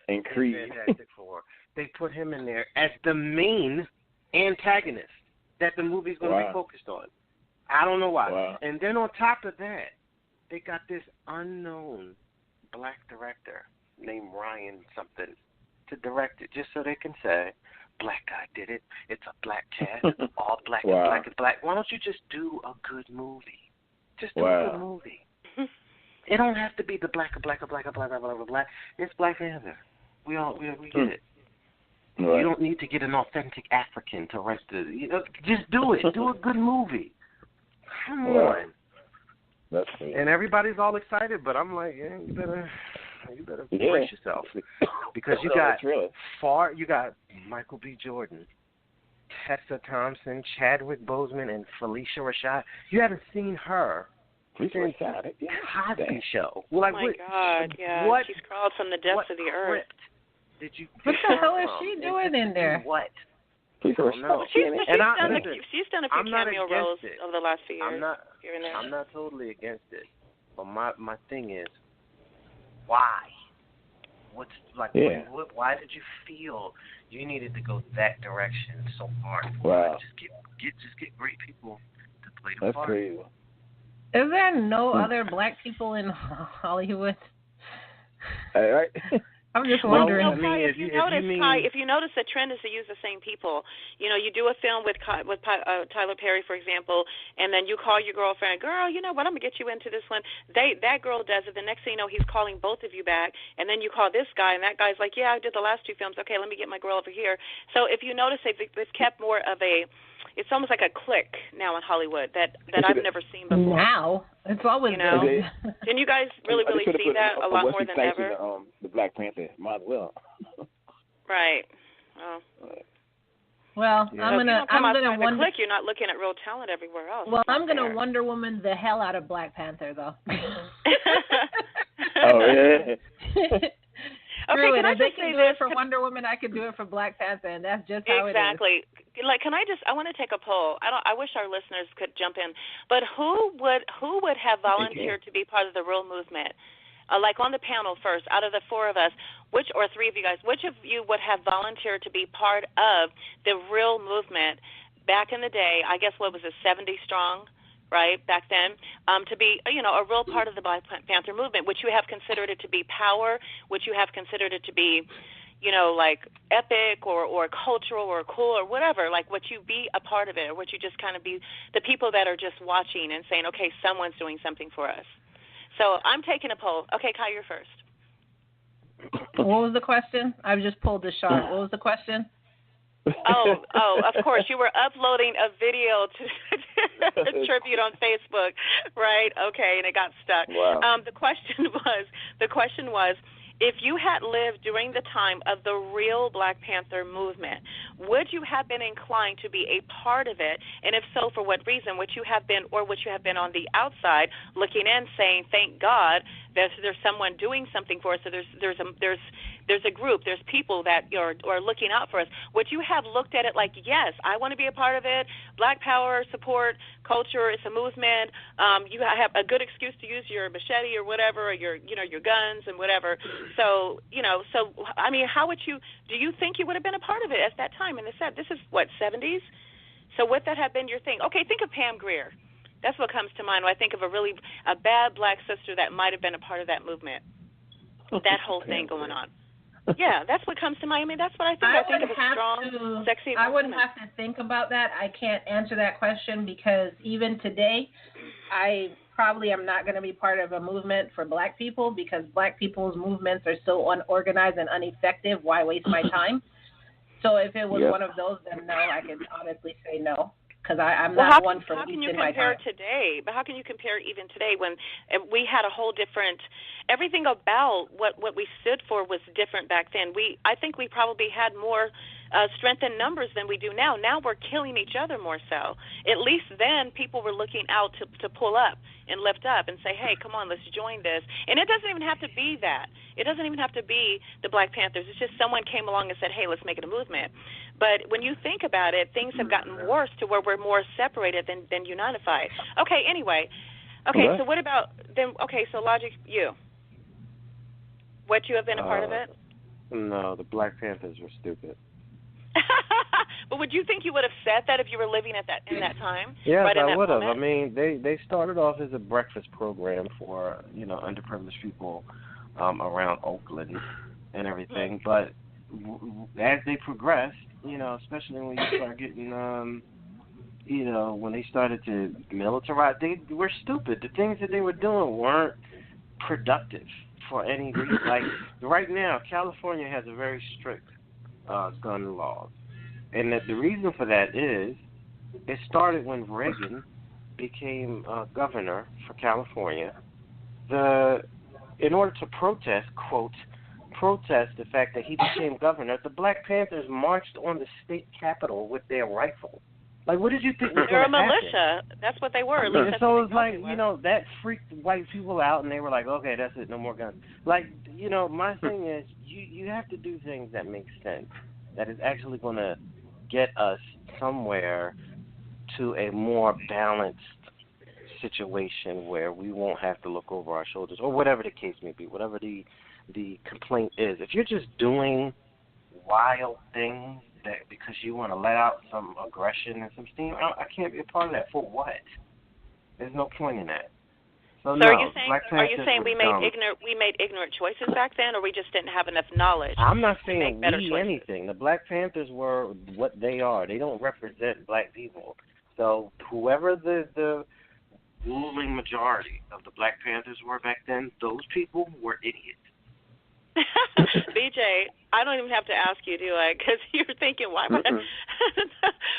in Creed. Fantastic Four. They put him in there as the main antagonist that the movie's going to be focused on. I don't know why. Wow. And then on top of that, they got this unknown black director named Ryan something to direct it, just so they can say, black guy did it. It's a black cast. All black and black and black. Why don't you just do a good movie? Just do a good movie. It don't have to be the black. It's Black Panther. We get it. Right. You don't need to get an authentic African to write just do it. Do a good movie. Come on. That's cool. And everybody's all excited, but I'm like, you better brace yourself, because you got Michael B. Jordan, Tessa Thompson, Chadwick Boseman, and Felicia Rashad. You haven't seen her. Cosby Show. Well, like, my God, yeah. She's crawled from the depths of the earth. Did you? What the hell is she doing in there? What? She's done a few cameo roles over the last few years. I'm not totally against it, but my thing is, why? Why did you feel you needed to go that direction so hard? Wow. Just get great people to play the part. That's crazy. Is there no other black people in Hollywood? All right. I'm just wondering. If you notice, the trend is to use the same people. You know, you do a film with Tyler Perry, for example, and then you call your girlfriend, girl, you know what, I'm going to get you into this one. That girl does it. The next thing you know, he's calling both of you back, and then you call this guy, and that guy's like, yeah, I did the last two films. Okay, let me get my girl over here. So if you notice, they've kept more of a, it's almost like a clique now in Hollywood that I've never seen before. Now it's always Didn't you guys really see that a lot more than ever? The Black Panther, might as well. Right. Oh. Well, yeah. I'm gonna wonder. You're not looking at real talent everywhere else. Well, I'm gonna Wonder Woman the hell out of Black Panther, though. Oh yeah. Okay, can I just say this? For Wonder Woman, I could do it for Black Panther, and that's just how it is. Exactly. Like, I want to take a poll. I wish our listeners could jump in. But who would have volunteered to be part of the real movement? Like on the panel first, out of the four of us, or three of you guys, which of you would have volunteered to be part of the real movement back in the day? I guess, what was it, 70 strong? Right, back then, to be, a real part of the Black Panther movement, which you have considered it to be power, which you have considered it to be, like epic or cultural or cool or whatever, like would you be a part of it, or would you just kind of be the people that are just watching and saying, okay, someone's doing something for us? So I'm taking a poll. Okay, Kai, you're first. What was the question? I've just pulled the shot. What was the question? Oh, of course. You were uploading a video to tribute on Facebook, right? Okay, and it got stuck. Wow. The question was, if you had lived during the time of the real Black Panther movement, would you have been inclined to be a part of it? And if so, for what reason? Would you have been on the outside looking in, saying, "Thank God there's someone doing something for us." So there's a group, there's people that are looking out for us. Would you have looked at it like, yes, I want to be a part of it, Black power, support, culture, it's a movement, you have a good excuse to use your machete or whatever, or your guns and whatever. So, I mean, do you think you would have been a part of it at that time? And they said, this is what, 70s? So would that have been your thing? Okay, think of Pam Grier. That's what comes to mind when I think of a bad black sister that might have been a part of that movement. That whole thing going on. Yeah, that's what comes to mind. I mean, that's what I think. I think of a strong, sexy movement. I wouldn't have to think about that. I can't answer that question because even today, I probably am not going to be part of a movement for black people because black people's movements are so unorganized and ineffective. Why waste my time? So if it was one of those, then no, I could honestly say no. because I'm not one for how can you wasting my compare time. today? But how can you compare even today when we had a whole different, everything about what we stood for was different back then. I think we probably had more strength in numbers than we do now. Now we're killing each other more so. At least then people were looking out to pull up and lift up and say, hey, come on, let's join this. And it doesn't even have to be that. It doesn't even have to be the Black Panthers. It's just someone came along and said, hey, let's make it a movement. But when you think about it, things have gotten worse to where we're more separated than unified. Okay, anyway. Okay, so what about then? Okay, so Logic, you. Would you have been a part of it? No, the Black Panthers were stupid. But would you think you would have said that if you were living in that time? Yes, right I would have. Moment? I mean, they started off as a breakfast program for underprivileged people around Oakland and everything. But as they progressed, especially when you start getting, when they started to militarize, they were stupid. The things that they were doing weren't productive for any reason. Like right now, California has a very strict gun laws. And the reason for that is it started when Reagan became governor for California. In order to protest the fact that he became governor, the Black Panthers marched on the state capitol with their rifle. Like, what did you think was They're a going to militia. That's what they were. At least so it was like, that freaked white people out, and they were like, okay, that's it, no more guns. Like, my thing is, you have to do things that make sense, that is actually going to get us somewhere to a more balanced situation where we won't have to look over our shoulders, or whatever the case may be, whatever the complaint is. If you're just doing wild things that because you want to let out some aggression and some steam, I can't be a part of that. For what? There's no point in that. So no, are you saying we made dumb. ignorant choices back then, or we just didn't have enough knowledge? I'm not saying we anything. The Black Panthers were what they are. They don't represent black people. So whoever the ruling majority of the Black Panthers were back then, those people were idiots. BJ, I don't even have to ask you, do I? Because you're thinking, why would I?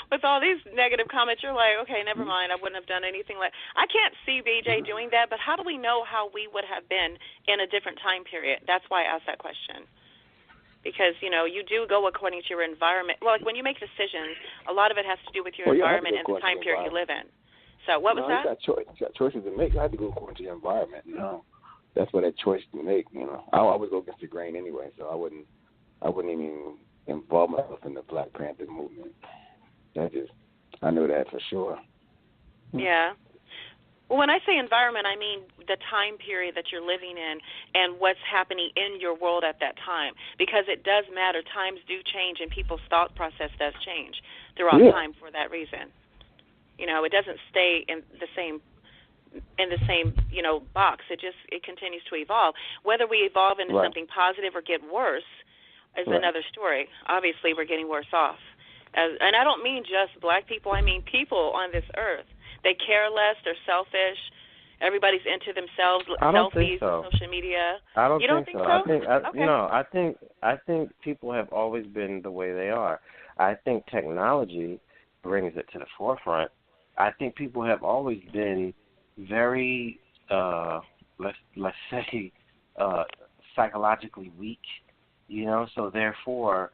With all these negative comments, you're like, okay, never mind. I wouldn't have done anything like. I can't see BJ doing that, but how do we know how we would have been in a different time period? That's why I asked that question. Because, you do go according to your environment. Well, like when you make decisions, a lot of it has to do with your environment and the time period you live in. So what was that? You got choices to make. You have to go according to your environment. That's what that choice to make. I always go against the grain anyway, so I wouldn't even involve myself in the Black Panther movement. I know that for sure. Yeah. Well, when I say environment, I mean the time period that you're living in and what's happening in your world at that time, because it does matter. Times do change, and people's thought process does change throughout time for that reason. It doesn't stay in the same box. It continues to evolve. Whether we evolve into something positive or get worse is another story. Obviously, we're getting worse off. And I don't mean just black people. I mean people on this earth. They care less. They're selfish. Everybody's into themselves. Selfies on social media. I don't you don't think so. I think people have always been the way they are. I think technology brings it to the forefront. I think people have always been very, let's say, psychologically weak, so therefore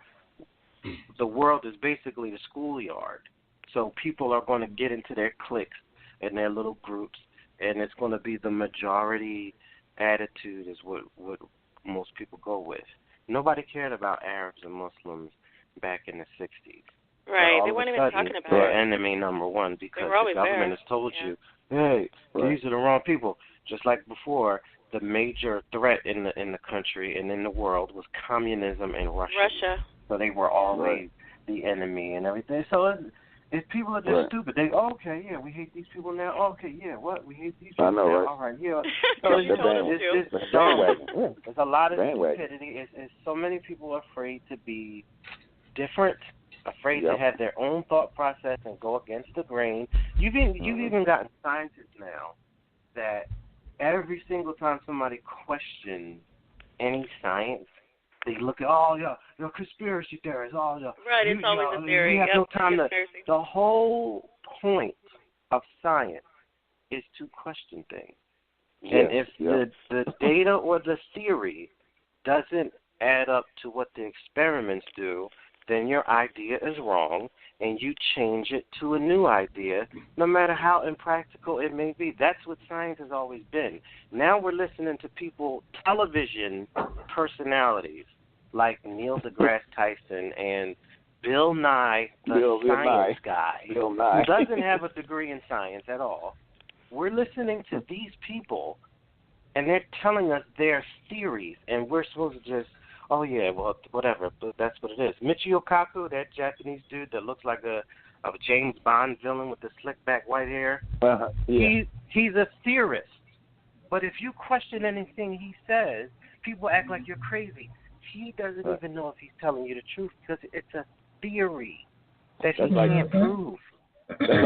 the world is basically the schoolyard. So people are going to get into their cliques and their little groups, and it's going to be the majority attitude is what most people go with. Nobody cared about Arabs and Muslims back in the 60s. Right, they weren't even talking about they're enemy number one because the government has told you, hey, these are the wrong people. Just like before, the major threat in the country and in the world was communism and Russia. So they were always the enemy and everything. So if people are just stupid, they we hate these people now. Okay, we hate these people now. Right? All right, So it's dumb. There's a lot of stupidity. It's so many people are afraid to be different, afraid to have their own thought process and go against the grain. You've even gotten scientists now that every single time somebody questions any science, they look at conspiracy theories. Right, it's always a theory. We have no time to. The whole point of science is to question things. Yes, And if the data or the theory doesn't add up to what the experiments do, then your idea is wrong, and you change it to a new idea, no matter how impractical it may be. That's what science has always been. Now we're listening to people, television personalities, like Neil deGrasse Tyson and Bill Nye, the science guy, Bill Nye, who doesn't have a degree in science at all. We're listening to these people, and they're telling us their theories, and we're supposed to just, oh, yeah, well, whatever, but that's what it is. Michio Kaku, that Japanese dude that looks like a James Bond villain with the slick-back white hair, he's a theorist. But if you question anything he says, people act like you're crazy. He doesn't even know if he's telling you the truth because it's a theory that he can't prove.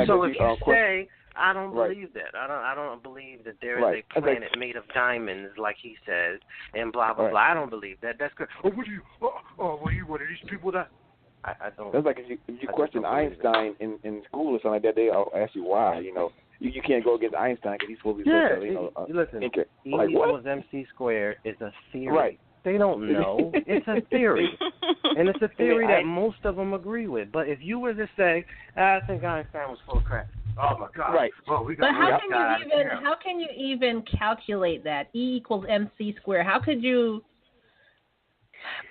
So if you say, I don't believe that. I don't believe that there is a planet made of diamonds, like he says, and blah blah blah. I don't believe that. That's good. Oh, what are you? What are these people that? I don't. That's like if you question Einstein in school or something like that, they'll ask you why. You can't go against Einstein because he's supposed to be listen. E equals MC squared is a theory. Right. They don't know. It's a theory. And it's a theory that most of them agree with. But if you were to say, I think Einstein was full of crap. Oh, my God. Right. Well, but how can you even calculate that? E equals MC squared. How could you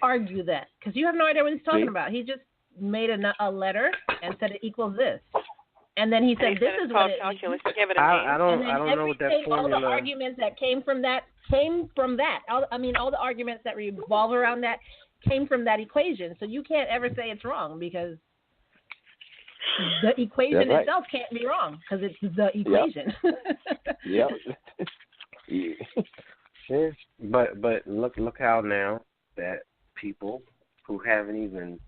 argue that? Because you have no idea what he's talking about. He just made a letter and said it equals this. And then he said, "This is what it is." I don't know what that formula. All the arguments that came from that. All the arguments that revolve around that came from that equation. So you can't ever say it's wrong because the equation itself can't be wrong because it's the equation. Yep. But look how now that people who haven't even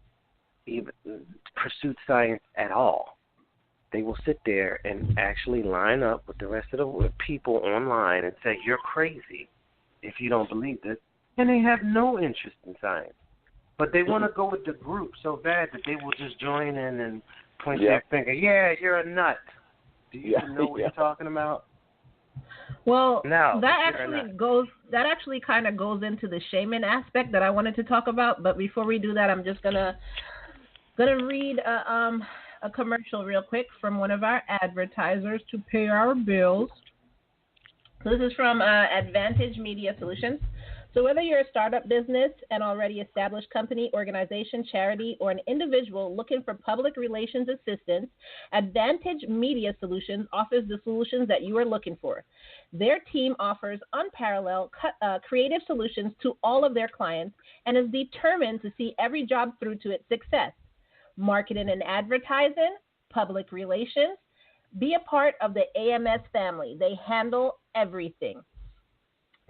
pursued science at all, they will sit there and actually line up with the rest of the people online and say, you're crazy if you don't believe this. And they have no interest in science. But they want to go with the group so bad that they will just join in and point their finger. Yeah, you're a nut. Do you even know what you're talking about? Well, that actually kind of goes into the shaman aspect that I wanted to talk about. But before we do that, I'm just gonna read a commercial real quick from one of our advertisers to pay our bills. So this is from Advantage Media Solutions. So whether you're a startup business, an already established company, organization, charity, or an individual looking for public relations assistance, Advantage Media Solutions offers the solutions that you are looking for. Their team offers unparalleled creative solutions to all of their clients and is determined to see every job through to its success. Marketing and advertising, public relations, be a part of the AMS family. They handle everything.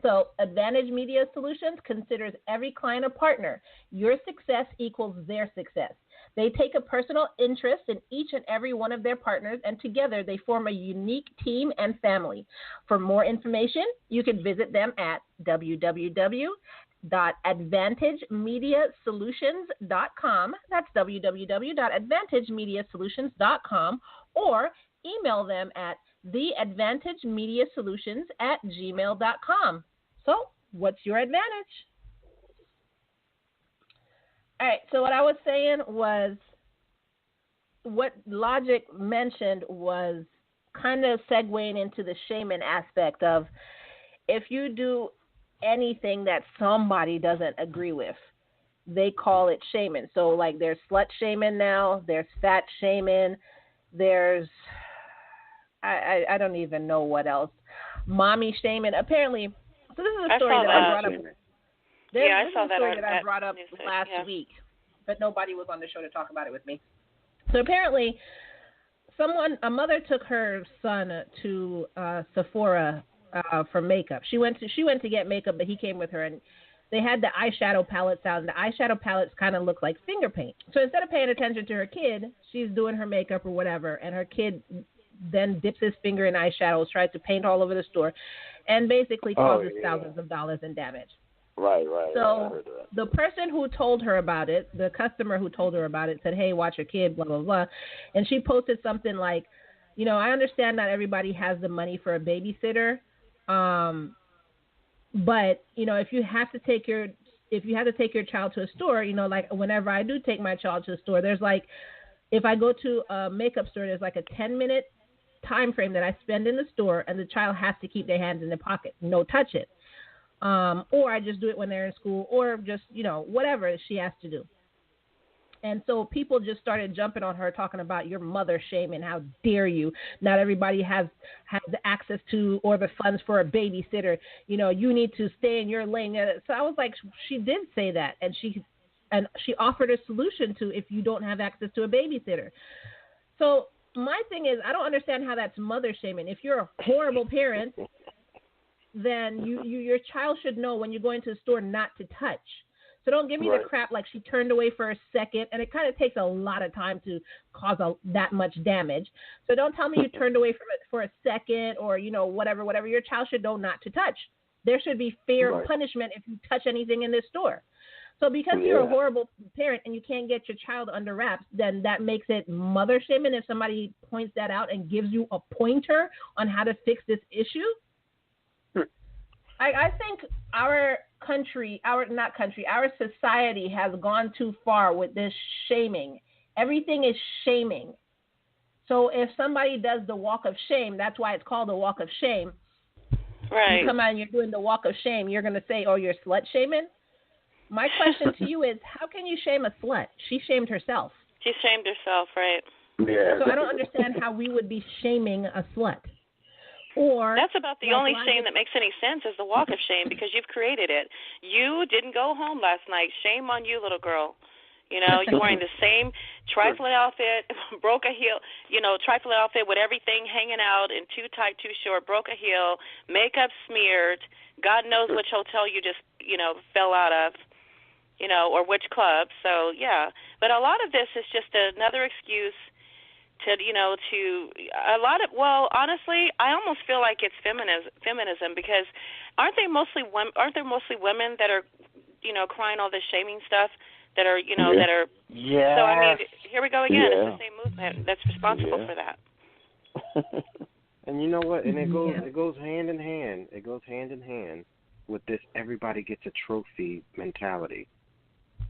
So Advantage Media Solutions considers every client a partner. Your success equals their success. They take a personal interest in each and every one of their partners, and together they form a unique team and family. For more information, you can visit them at www.advantagemediasolutions.com. That's www.advantagemediasolutions.com, or email them at theadvantagemediasolutions@gmail.com. So, what's your advantage? All right, so what I was saying was, what Logic mentioned was kind of segueing into the shaman aspect of, if you do anything that somebody doesn't agree with, they call it shaman. So, like, there's slut shaman now, there's fat shaman, there's, I don't even know what else, mommy shaman. Apparently, so this is a story that I brought up. I saw that story that I brought up last week, but nobody was on the show to talk about it with me. So apparently, a mother took her son to Sephora for makeup. She went to get makeup, but he came with her, and they had the eyeshadow palettes out, and the eyeshadow palettes kind of look like finger paint. So instead of paying attention to her kid, she's doing her makeup or whatever, and her kid then dips his finger in eyeshadows, tries to paint all over the store, and basically causes thousands of dollars in damage. Right. So the person who told her about it, the customer who told her about it, said, hey, watch your kid, blah, blah, blah. And she posted something like, you know, I understand not everybody has the money for a babysitter, but you know, if you have to take your child to a store, you know, like whenever I do take my child to the store, there's like, if I go to a makeup store, there's like a 10-minute time frame that I spend in the store, and the child has to keep their hands in their pocket, no touch it. Or I just do it when they're in school, or just, you know, whatever she has to do. And so people just started jumping on her, talking about your mother shaming. How dare you? Not everybody has the access to or the funds for a babysitter. You know, you need to stay in your lane. So I was like, she did say that, and she offered a solution to if you don't have access to a babysitter. So my thing is, I don't understand how that's mother shaming. If you're a horrible parent, then your child should know when you're going to the store not to touch. So don't give me the crap like she turned away for a second, and it kind of takes a lot of time to cause that much damage. So don't tell me you turned away from it for a second, or, you know, whatever. Your child should know not to touch. There should be fair punishment if you touch anything in this store. So because you're a horrible parent and you can't get your child under wraps, then that makes it mother shaming if somebody points that out and gives you a pointer on how to fix this issue. I think our society has gone too far with this shaming. Everything is shaming. So if somebody does the walk of shame, that's why it's called the walk of shame. Right. You come out and you're doing the walk of shame, you're going to say, oh, you're slut shaming? My question to you is, how can you shame a slut? She shamed herself. She shamed herself, right. Yeah. So I don't understand how we would be shaming a slut. Or that's about the only shame that makes any sense is the walk of shame, because you've created it. You didn't go home last night. Shame on you, little girl. You know, you're wearing the same trifling outfit, broke a heel, you know, trifling outfit with everything hanging out and too tight, too short, broke a heel, makeup smeared. God knows which hotel you just, you know, fell out of, you know, or which club. So, yeah. But a lot of this is just another excuse to, you know, honestly, I almost feel like it's feminism, because aren't there mostly women that are, you know, crying all this shaming stuff, that are, you know, that are. Yeah. So I mean, here we go again. It's the same movement that's responsible for that. And you know what? And it goes hand in hand. It goes hand in hand with this everybody gets a trophy mentality.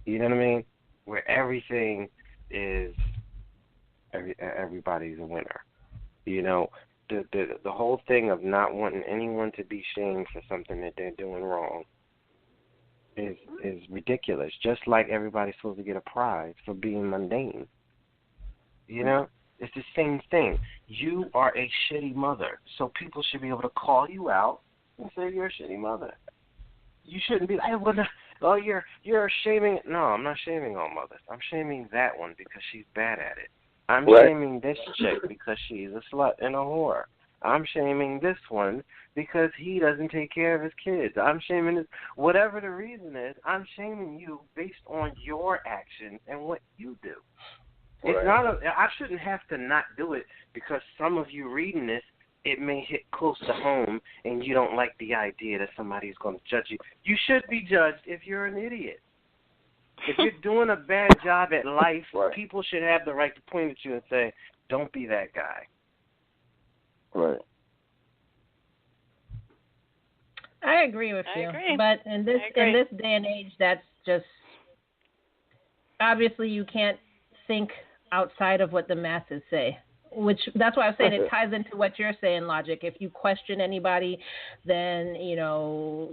You know what I mean? Where everything is everybody's a winner. You know, the whole thing of not wanting anyone to be shamed for something that they're doing wrong is ridiculous. Just like everybody's supposed to get a prize for being mundane. You know? It's the same thing. You are a shitty mother, so people should be able to call you out and say you're a shitty mother. You shouldn't be like, oh, you're shaming. No, I'm not shaming all mothers. I'm shaming that one because she's bad at it. I'm shaming this chick because she's a slut and a whore. I'm shaming this one because he doesn't take care of his kids. I'm shaming this. Whatever the reason is, I'm shaming you based on your actions and what you do. It's not. I shouldn't have to not do it because some of you reading this, it may hit close to home and you don't like the idea that somebody's going to judge you. You should be judged if you're an idiot. If you're doing a bad job at life, people should have the right to point at you and say, don't be that guy. Right. I agree with you. But in this day and age, that's just, obviously you can't think outside of what the masses say. Which, that's why I'm saying it ties into what you're saying, Logic. If you question anybody, then, you know,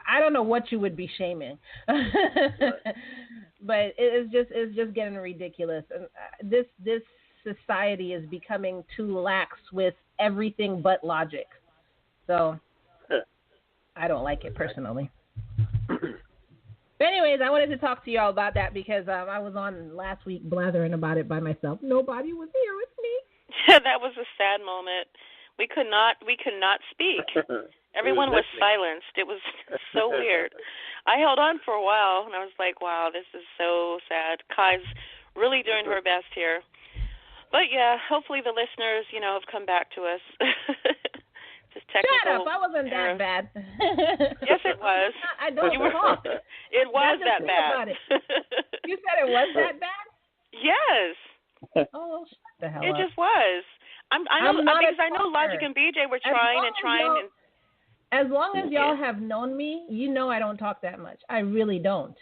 I don't know what you would be shaming. But it's just getting ridiculous. And this society is becoming too lax with everything but logic. So I don't like it personally. But anyways, I wanted to talk to y'all about that because I was on last week blathering about it by myself. Nobody was here with me. That was a sad moment. We could not speak. Everyone was silenced. It was so weird. I held on for a while, and I was like, wow, this is so sad. Kai's really doing her best here. But, yeah, hopefully the listeners, you know, have come back to us. Just technical. Shut up. I wasn't that bad. Yes, it was. I don't talk. It was that bad. You said it was that bad? Yes. Oh, shut The hell It up. just was. I know because I know Logic and BJ were trying. As long as y'all have known me, you know I don't talk that much. I really don't.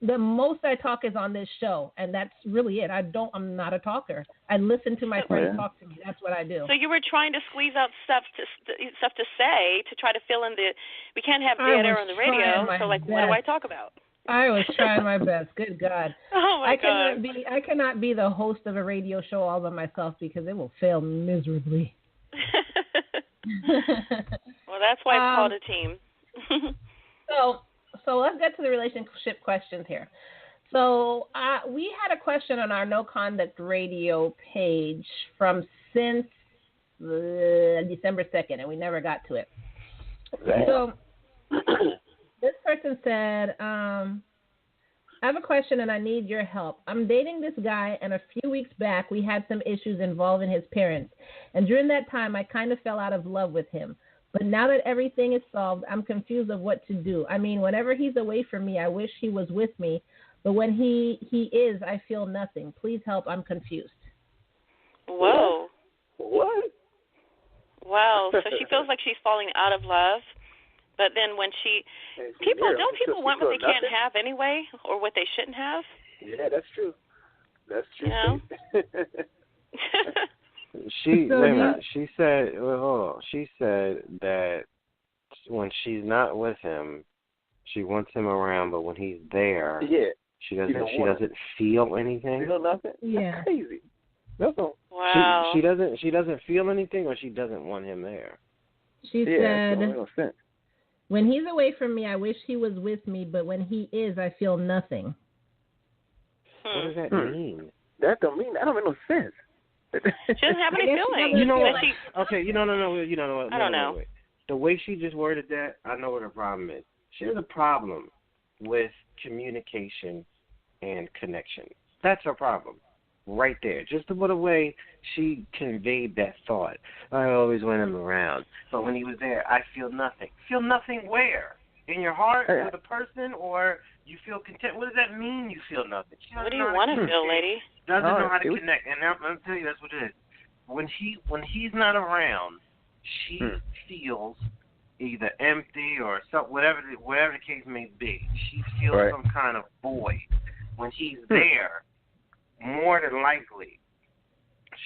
The most I talk is on this show, and that's really it. I'm not a talker. I listen to my friends talk to me. That's what I do. So you were trying to squeeze out stuff to say to try to fill in the. We can't have dead air on the radio. So what do I talk about? I was trying my best. Good God. Oh my God. I cannot be the host of a radio show all by myself because it will fail miserably. Well, that's why it's called a team. So let's get to the relationship questions here. So we had a question on our No Conduct Radio page from since December 2nd, and we never got to it. So this person said, I have a question and I need your help. I'm dating this guy, and a few weeks back we had some issues involving his parents. And during that time, I kind of fell out of love with him. But now that everything is solved, I'm confused of what to do. I mean, whenever he's away from me, I wish he was with me. But when he is, I feel nothing. Please help. I'm confused. Whoa. What? Wow. So she feels like she's falling out of love. But then when don't people want what they can't have anyway, or what they shouldn't have? Yeah, that's true. That's true. You know? She said that when she's not with him, she wants him around, but when he's there, she doesn't feel anything. Feel nothing? Yeah. That's crazy. That's all. Wow. She doesn't feel anything, or she doesn't want him there. She said, no sense. when he's away from me, I wish he was with me, but when he is, I feel nothing. What does that mean? That don't make no sense. She doesn't have any feelings. You know what? Okay, you know what? I don't know. Wait. The way she just worded that, I know what her problem is. She has a problem with communication and connection. That's her problem. Right there. Just the way she conveyed that thought. I always want him around. But when he was there, I feel nothing. Feel nothing where? In your heart for the person, or you feel content? What does that mean, you feel nothing? What do you want to feel, lady? Doesn't know how to connect. And I'm going to tell you that's what it is. When he's not around, she feels either empty or whatever the case may be. She feels some kind of void. When he's there, more than likely,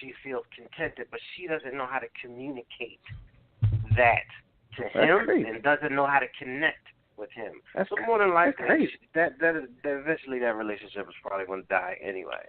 she feels contented, but she doesn't know how to communicate that to him and doesn't know how to connect with him. So more than likely, that eventually that relationship is probably going to die anyway.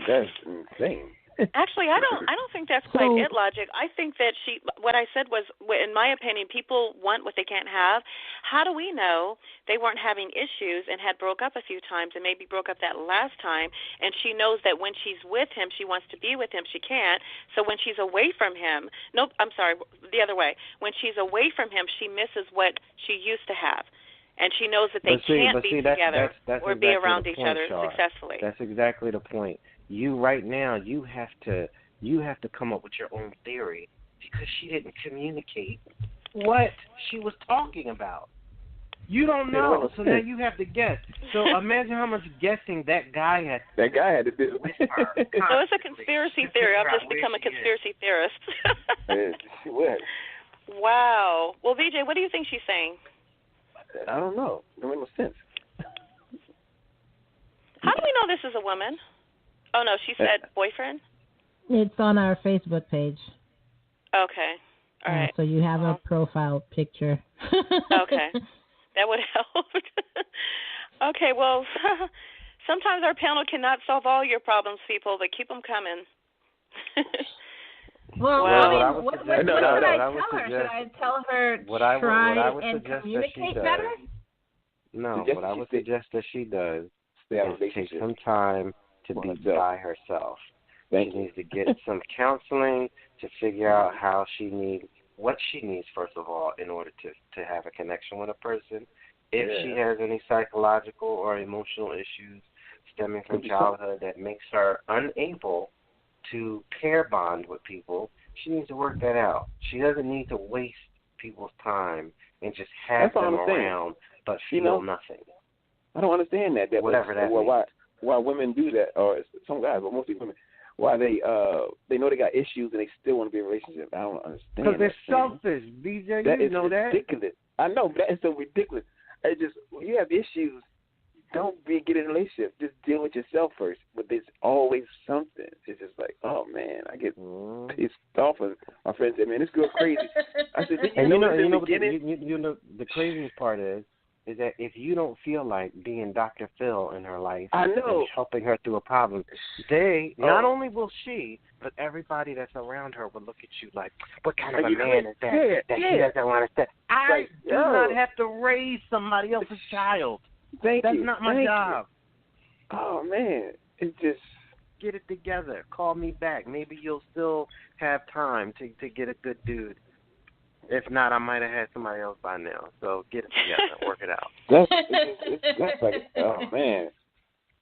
That's insane. Actually, I don't think that's quite it, Logic. I think that what I said was, in my opinion, people want what they can't have. How do we know they weren't having issues and had broke up a few times and maybe broke up that last time, and she knows that when she's with him, she wants to be with him, she can't. So when she's away from him, the other way. When she's away from him, she misses what she used to have. And she knows that they can't be together or be around each other successfully. That's exactly the point. You right now, you have to come up with your own theory because she didn't communicate what she was talking about. You don't know, so now you have to guess. So imagine how much guessing that guy had. That guy had to do. So it's a conspiracy theory. I've just become a conspiracy theorist. She would. Wow. Well, BJ, what do you think she's saying? I don't know. It don't make no sense. How do we know this is a woman? Oh, no, she said boyfriend? It's on our Facebook page. Okay. All right. So you have a profile picture. Okay. That would help. Okay, well, sometimes our panel cannot solve all your problems, people, but keep them coming. Well, wow. what should I tell her? Should I tell her try and communicate better? No, what I would suggest that she does is take some time to be by herself. She needs to get some counseling to figure out what she needs, first of all, in order to have a connection with a person. If she has any psychological or emotional issues stemming from childhood that makes her unable to pair bond with people, she needs to work that out. She doesn't need to waste people's time and just have them around but feel nothing. I don't understand that. Whatever that means. Why women do that, or some guys, but mostly women. why they know they got issues and they still want to be in a relationship. I don't understand. Because they're selfish, BJ. That you know that. Ridiculous. I know, but that is so ridiculous. It's just when you have issues, don't get in a relationship. Just deal with yourself first. But there's always something. It's just like, oh man, I get pissed off. And my friend said, "Man, this girl crazy." I said, you know, the craziest part is that if you don't feel like being Dr. Phil in her life and helping her through a problem, not only will she, but everybody that's around her will look at you like, what kind of a man is that he doesn't want to stay? I do not have to raise somebody else's child. That's not my job. Oh, man. It's just... Get it together. Call me back. Maybe you'll still have time to get a good dude. If not, I might have had somebody else by now. So get it together. Work it out. That's like, oh, man.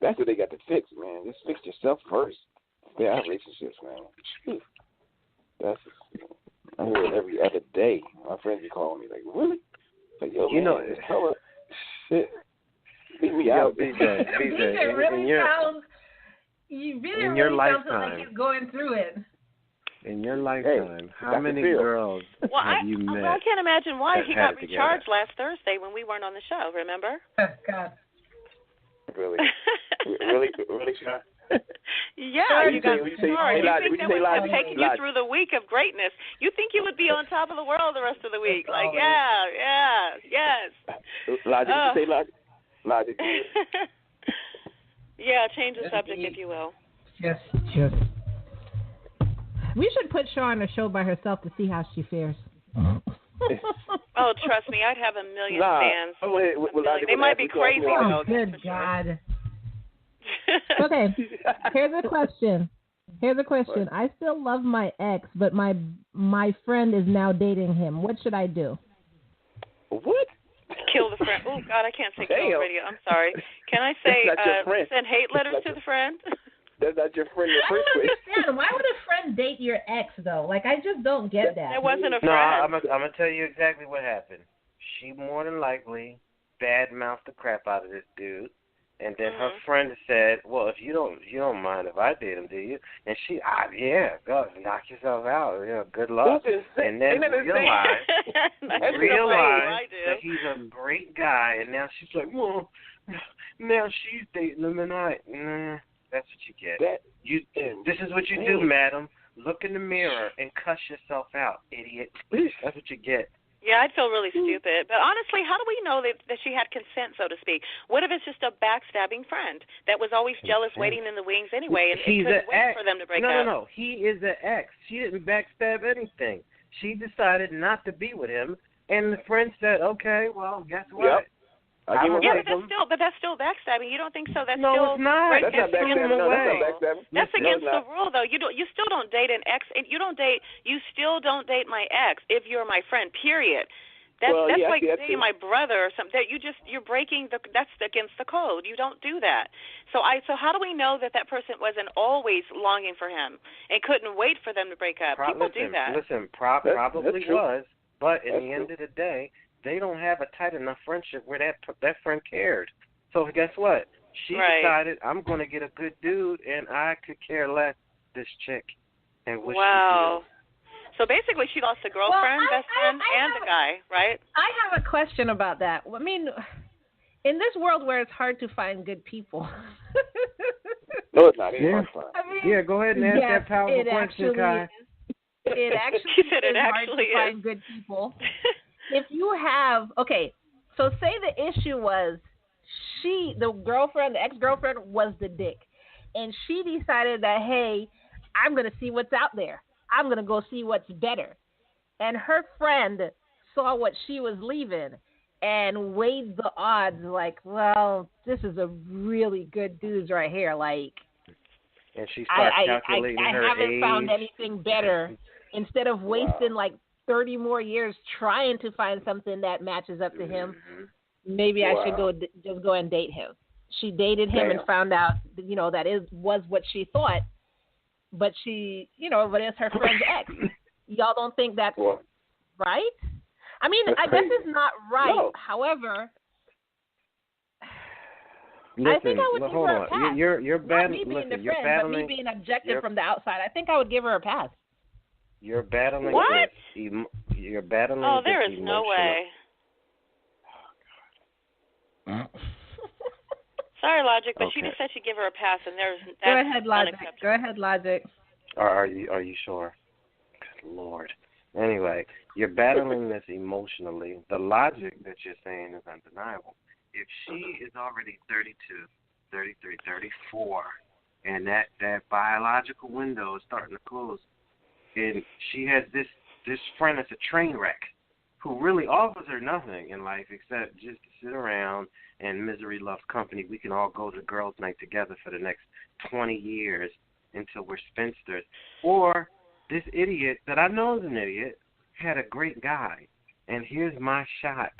That's what they got to fix, man. Just fix yourself first. Stay out of relationships, man. I hear it every other day. My friends be calling me like, really? Like, yo, you know, shit. Beat me out, BJ. You really sound like he's going through it. In your lifetime, how many girls have you met? Well, I can't imagine why he got recharged last Thursday when we weren't on the show, remember? Oh, God. Really, Sean? Yeah, you got recharged. You think that was taking you through the week of greatness. You think you would be on top of the world the rest of the week. Like, yes. Logic, you say logic? Logic. Yeah, change the subject, if you will. Yes. We should put Shaw on a show by herself to see how she fares. Oh, trust me, I'd have a million fans. They might be crazy. Oh, good God. Okay, here's a question. What? I still love my ex, but my friend is now dating him. What should I do? What? Kill the friend. Oh, God, I can't say kill the radio. I'm sorry. Can I say send hate letters to the friend? That's not your friend in the first place. I don't understand. Why would a friend date your ex, though? Like, I just don't get that. That wasn't a No, friend. I'm going to tell you exactly what happened. She more than likely bad-mouthed the crap out of this dude. And then her friend said, well, if you don't mind if I date him, do you? And she, go knock yourself out. Yeah, good luck. And then realized that he's a great guy. And now she's like, well, now she's dating him and that's what you get. This is what you do, madam. Look in the mirror and cuss yourself out, idiot. That's what you get. Yeah, I'd feel really stupid. But honestly, how do we know that she had consent, so to speak? What if it's just a backstabbing friend that was always jealous, waiting in the wings anyway, and couldn't wait for them to break up? No. He is an ex. She didn't backstab anything. She decided not to be with him, and the friend said, okay, well, guess what? Yep. But that's still backstabbing. You don't think so? That's it's not. Right? That's not backstabbing. That's against the rule, though. You still don't date an ex, and you still don't date my ex if you're my friend. Period. That's like dating my brother or something. You're breaking that's against the code. You don't do that. So how do we know that person wasn't always longing for him and couldn't wait for them to break up? People do that. Listen, probably was, but in the end of the day, they don't have a tight enough friendship where that friend cared. So guess what? She decided, I'm going to get a good dude, and I could care less this chick. And what she feels. So basically, she lost a girlfriend, best friend, and the guy, right? I have a question about that. I mean, in this world where it's hard to find good people. No, it's not. It's hard to find. Go ahead and ask that powerful question, Kai. It actually is hard to find good people. If you have, so say the issue was the ex-girlfriend was the dick. And she decided that, hey, I'm going to see what's out there. I'm going to go see what's better. And her friend saw what she was leaving and weighed the odds like, well, this is a really good dude right here. Like, and she starts calculating her age. I haven't found anything better. Instead of wasting 30 more years trying to find something that matches up to him, maybe I should just go and date him. She dated him and found out, that was what she thought, but but it's her friend's ex. Y'all don't think that's right? I mean, I guess it's not right. No. However, Listen, I think I would give hold her on. a pass. You're Not me battling. being Listen, the you're friend, battling. but me being objective from the outside. I think I would give her a pass. You're battling. What? You're battling. Oh, there is emotional. no way. Sorry, Logic, but she just said she'd give her a pass, and that's Go ahead, Logic. unacceptable. Go ahead, Logic. Are you sure? Good Lord. Anyway, you're battling this emotionally. The logic that you're saying is undeniable. If she is already 32, 33, 34, and that biological window is starting to close, and she has this friend that's a train wreck who really offers her nothing in life except just to sit around and misery loves company. We can all go to girls' night together for the next 20 years until we're spinsters. Or this idiot that I know is an idiot had a great guy, and here's my shot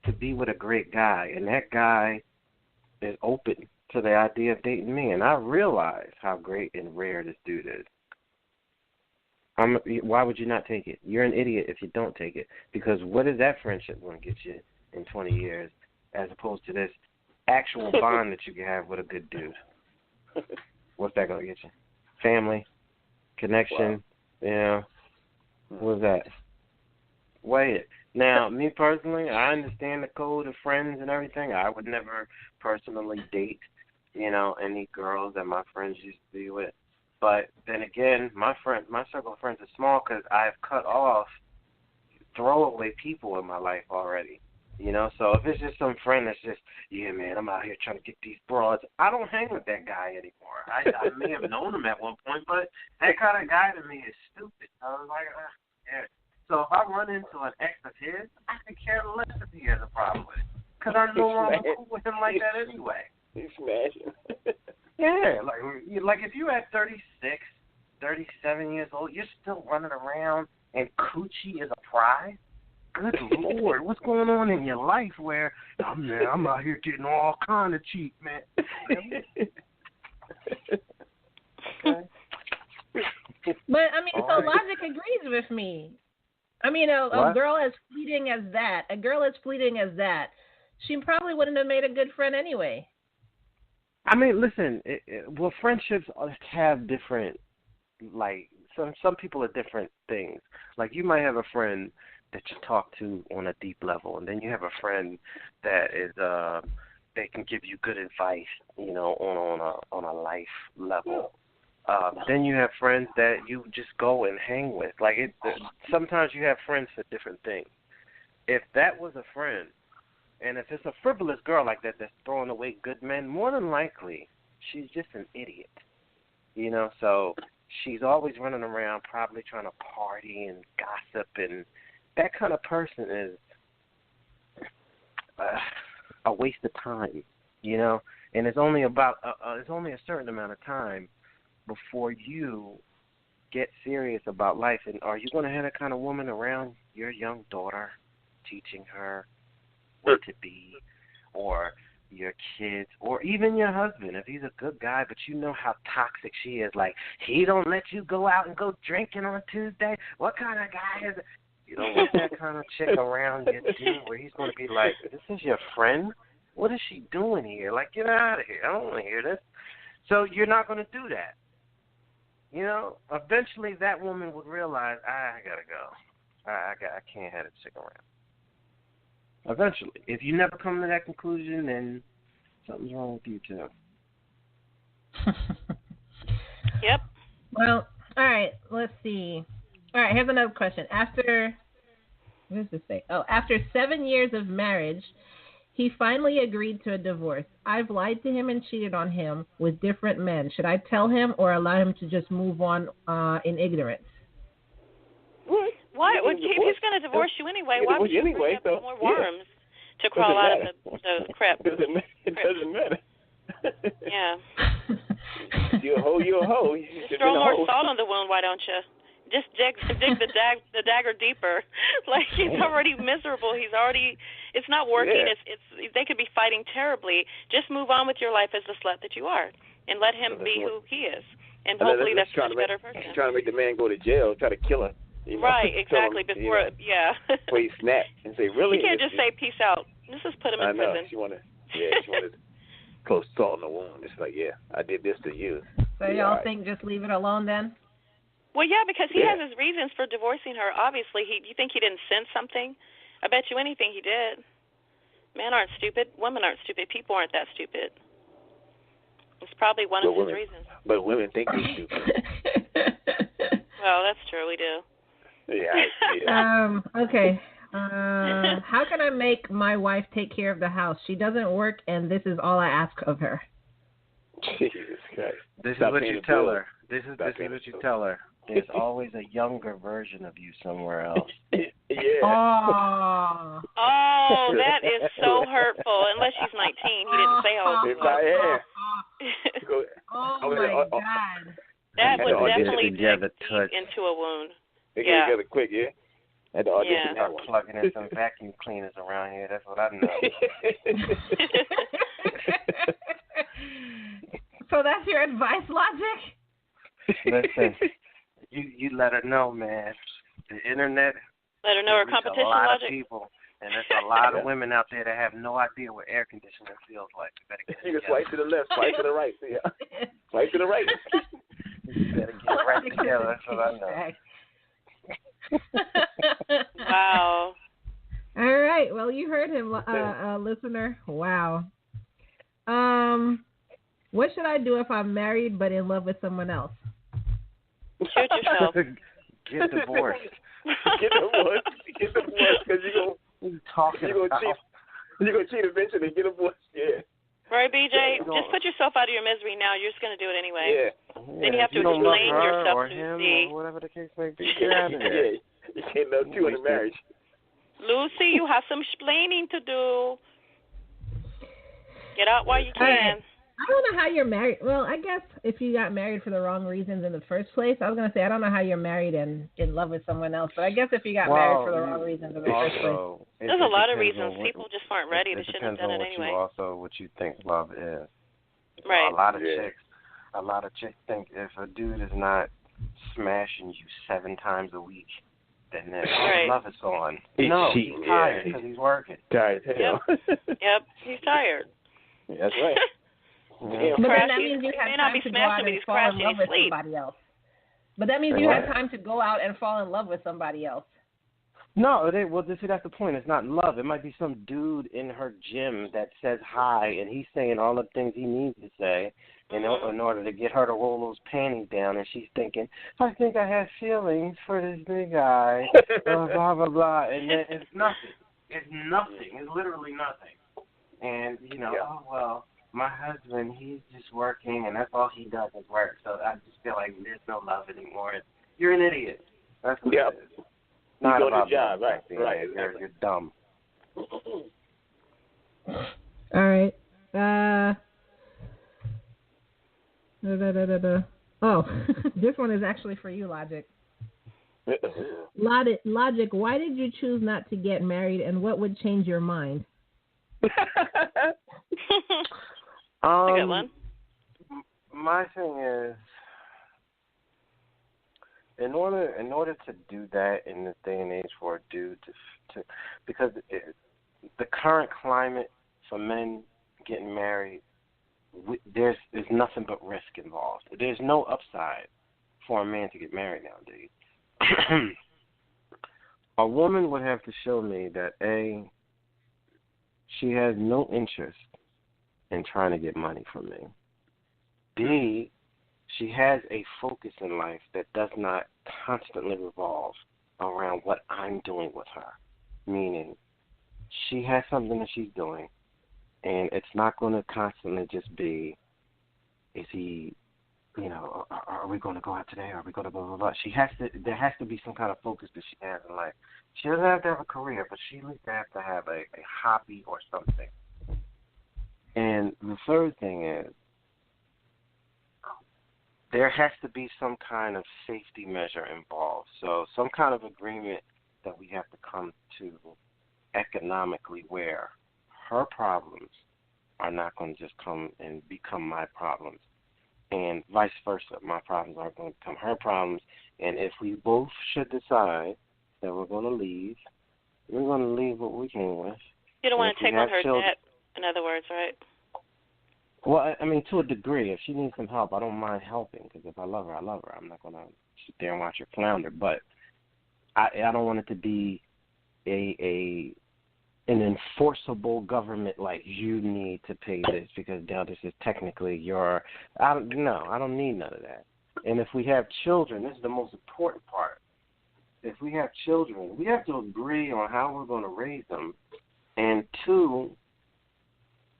to be with a great guy, and that guy is open to the idea of dating me, and I realize how great and rare this dude is. Why would you not take it? You're an idiot if you don't take it, because what is that friendship going to get you in 20 years as opposed to this actual bond that you can have with a good dude? What's that going to get you? Family, connection, what's that? Wait. Now, me personally, I understand the code of friends and everything. I would never personally date, any girls that my friends used to be with. But then again, my circle of friends is small because I've cut off throwaway people in my life already. So if it's just some friend that's just, yeah, man, I'm out here trying to get these broads, I don't hang with that guy anymore. I may have known him at one point, but that kind of guy to me is stupid. I was like, yeah. So if I run into an ex of his, I could care less if he has a problem with it, because I'm no longer cool with him like that anyway. He's smashing. Yeah, like if you're at 36, 37 years old, you're still running around and coochie is a prize? Good Lord, what's going on in your life where I'm out here getting all kind of cheap, man? Okay. But, so Logic agrees with me. A girl as fleeting as that, she probably wouldn't have made a good friend anyway. Listen, friendships have different, some people are different things. Like, you might have a friend that you talk to on a deep level, and then you have a friend that is, they can give you good advice, on a life level. Then you have friends that you just go and hang with. Sometimes you have friends for different things. If that was a friend, and if it's a frivolous girl like that that's throwing away good men, more than likely she's just an idiot. So she's always running around probably trying to party and gossip, and that kind of person is a waste of time, And it's only it's only a certain amount of time before you get serious about life. And are you going to have that kind of woman around your young daughter, teaching her what to be, or your kids, or even your husband, if he's a good guy, but you know how toxic she is? Like, he don't let you go out and go drinking on Tuesday. What kind of guy is it? You don't want that kind of chick around you, too, where he's going to be like, this is your friend? What is she doing here? Like, get out of here. I don't want to hear this. So you're not going to do that. Eventually that woman would realize, I got to go. I can't have a chick around. Eventually. If you never come to that conclusion, then something's wrong with you, too. Yep. Well, all right, let's see. All right, here's another question. After 7 years of marriage, he finally agreed to a divorce. I've lied to him and cheated on him with different men. Should I tell him or allow him to just move on in ignorance? What? Why? If he's going to divorce you anyway, why would you bring up more worms to crawl out of the crap? It doesn't matter. Yeah. You're a hoe. Just throw more salt on the wound, why don't you? Just dig the dagger deeper. Like, he's already miserable. It's not working. Yeah. It's they could be fighting terribly. Just move on with your life as the slut that you are, and let him be who he is. And hopefully that's a much better person. Trying to make the man go to jail, try to kill her. Right, exactly. Before he snapped and say, really? You can't just say peace out. Let's just put him in prison. She wanted close salt in the wound. It's like, yeah, I did this to you. So y'all think just leave it alone then? Well, yeah, because he has his reasons for divorcing her. Obviously, you think he didn't sense something? I bet you anything he did. Men aren't stupid. Women aren't stupid. People aren't that stupid. It's probably one of his reasons. But women think they're stupid. Well, that's true. We do. Yeah. Okay. How can I make my wife take care of the house? She doesn't work, and this is all I ask of her. Jesus Christ. This is what you tell her. This is what you tell her. There's always a younger version of you somewhere else. Yeah. Oh, that is so hurtful. Unless she's 19. He didn't say how old she was. Oh, my God. That would definitely dig deep into a wound. They get together quick, yeah? At the audition, I'm plugging in some vacuum cleaners around here. That's what I know. So that's your advice, Logic? Listen, you let her know, man. The internet. Let her know her competition, a lot Logic. Of people, and there's a lot of women out there that have no idea what air conditioning feels like. You better get You can swipe to the left, swipe to the right. See ya. Swipe to the right. You better get right together. That's what I know. Wow. All right. Well, you heard him, listener. Wow. What should I do if I'm married but in love with someone else? Shoot yourself. Get divorced. Get divorced because you're gonna cheat eventually. Get divorced. Yeah. Right, BJ? Just put yourself out of your misery now. You're just going to do it anyway. Yeah. Then you have to explain yourself or to him Lucy. or whatever the case may be. Get out of there. Yeah. You can't love two in a marriage. Lucy, you have some explaining to do. Get out while you can. Right. I don't know how you're married. Well, I guess if you got married for the wrong reasons in the first place, I was going to say I don't know how you're married and in love with someone else. But I guess if you got married for the wrong reasons in the first place. There's a lot of reasons. People just aren't ready. They shouldn't have done it anyway. What you think love is. Right. A lot of chicks think if a dude is not smashing you 7 times a week, then love is gone. No, he's tired because he's working. Tired. Yep, he's tired. Yeah, that's right. But then that means you have time to go out and fall in love with somebody else. But that means you have time to go out and fall in love with somebody else. No, that's the point. It's not love. It might be some dude in her gym that says hi, and he's saying all the things he needs to say in order to get her to roll those panties down, and she's thinking, I think I have feelings for this big guy, blah, blah, blah, blah. And then it's nothing. It's nothing. It's literally nothing. And, oh, well, my husband, he's just working, and that's all he does is work. So I just feel like there's no love anymore. You're an idiot. That's what it is. Not about your job, right? You're dumb. All right. Oh, this one is actually for you, Logic. Logic, why did you choose not to get married, and what would change your mind? A good one. My thing is, in order to do that in this day and age for a dude to because the current climate for men getting married, there's nothing but risk involved. There's no upside for a man to get married nowadays. A woman would have to show me that A, she has no interest in trying to get money from me. B, she has a focus in life that does not constantly revolve around what I'm doing with her. Meaning, she has something that she's doing, and it's not going to constantly just be, is he, are we going to go out today? Are we going to blah, blah, blah? There has to be some kind of focus that she has in life. She doesn't have to have a career, but she at least has to have a hobby or something. And the third thing is, there has to be some kind of safety measure involved. So some kind of agreement that we have to come to economically where her problems are not going to just come and become my problems. And vice versa. My problems aren't going to become her problems. And if we both should decide that we're going to leave, we're going to leave what we came with. You don't want to take on her debt, in other words, right? Well, I mean, to a degree, if she needs some help, I don't mind helping, because if I love her, I love her. I'm not going to sit there and watch her flounder. But I don't want it to be an enforceable government, like you need to pay this because now this is technically your. No, I don't need none of that. And if we have children, this is the most important part. If we have children, we have to agree on how we're going to raise them. And two,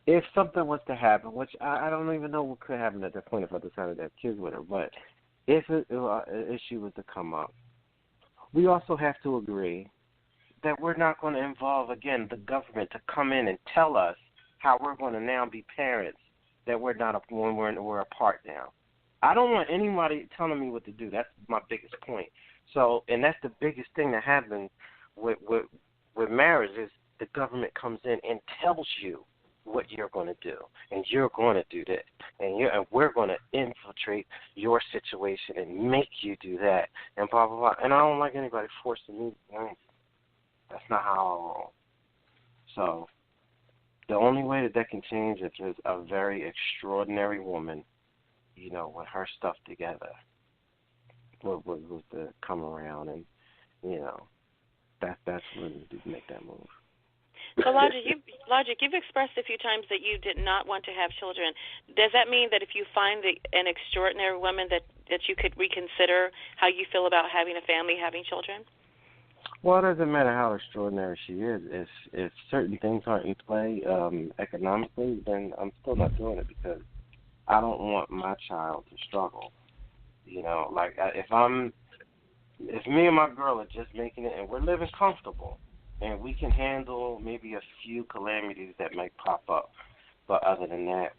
if something was to happen, which I don't even know what could happen at that point if I decided to have kids with her, but if an issue was to come up, we also have to agree that we're not going to involve, again, the government to come in and tell us how we're going to now be parents that we're not when we're apart now. I don't want anybody telling me what to do. That's my biggest point. So, and that's the biggest thing that happens with marriage is the government comes in and tells you what you're going to do, and you're going to do this, and we're going to infiltrate your situation and make you do that, and blah, blah, blah. And I don't like anybody forcing me. That's not how I roll. So the only way that can change is if a very extraordinary woman, with her stuff together, was to come around and, that's when you make that move. So, Logic, you've expressed a few times that you did not want to have children. Does that mean that if you find an extraordinary woman that you could reconsider how you feel about having a family, having children? Well, it doesn't matter how extraordinary she is. If certain things aren't in play economically, then I'm still not doing it because I don't want my child to struggle. If me and my girl are just making it and we're living comfortable, and we can handle maybe a few calamities that might pop up. But other than that,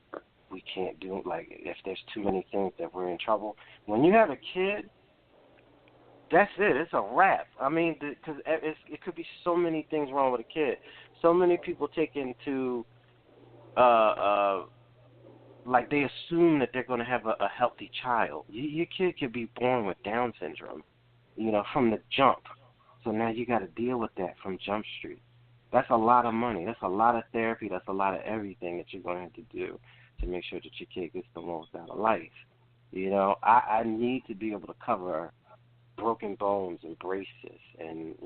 we can't do, if there's too many things that we're in trouble. When you have a kid, that's it. It's a wrap. I mean, because it could be so many things wrong with a kid. So many people take into, they assume that they're going to have a healthy child. Your kid could be born with Down syndrome, from the jump. So now you got to deal with that from Jump Street. That's a lot of money. That's a lot of therapy. That's a lot of everything that you're going to have to do to make sure that your kid gets the most out of life. I need to be able to cover broken bones and braces and,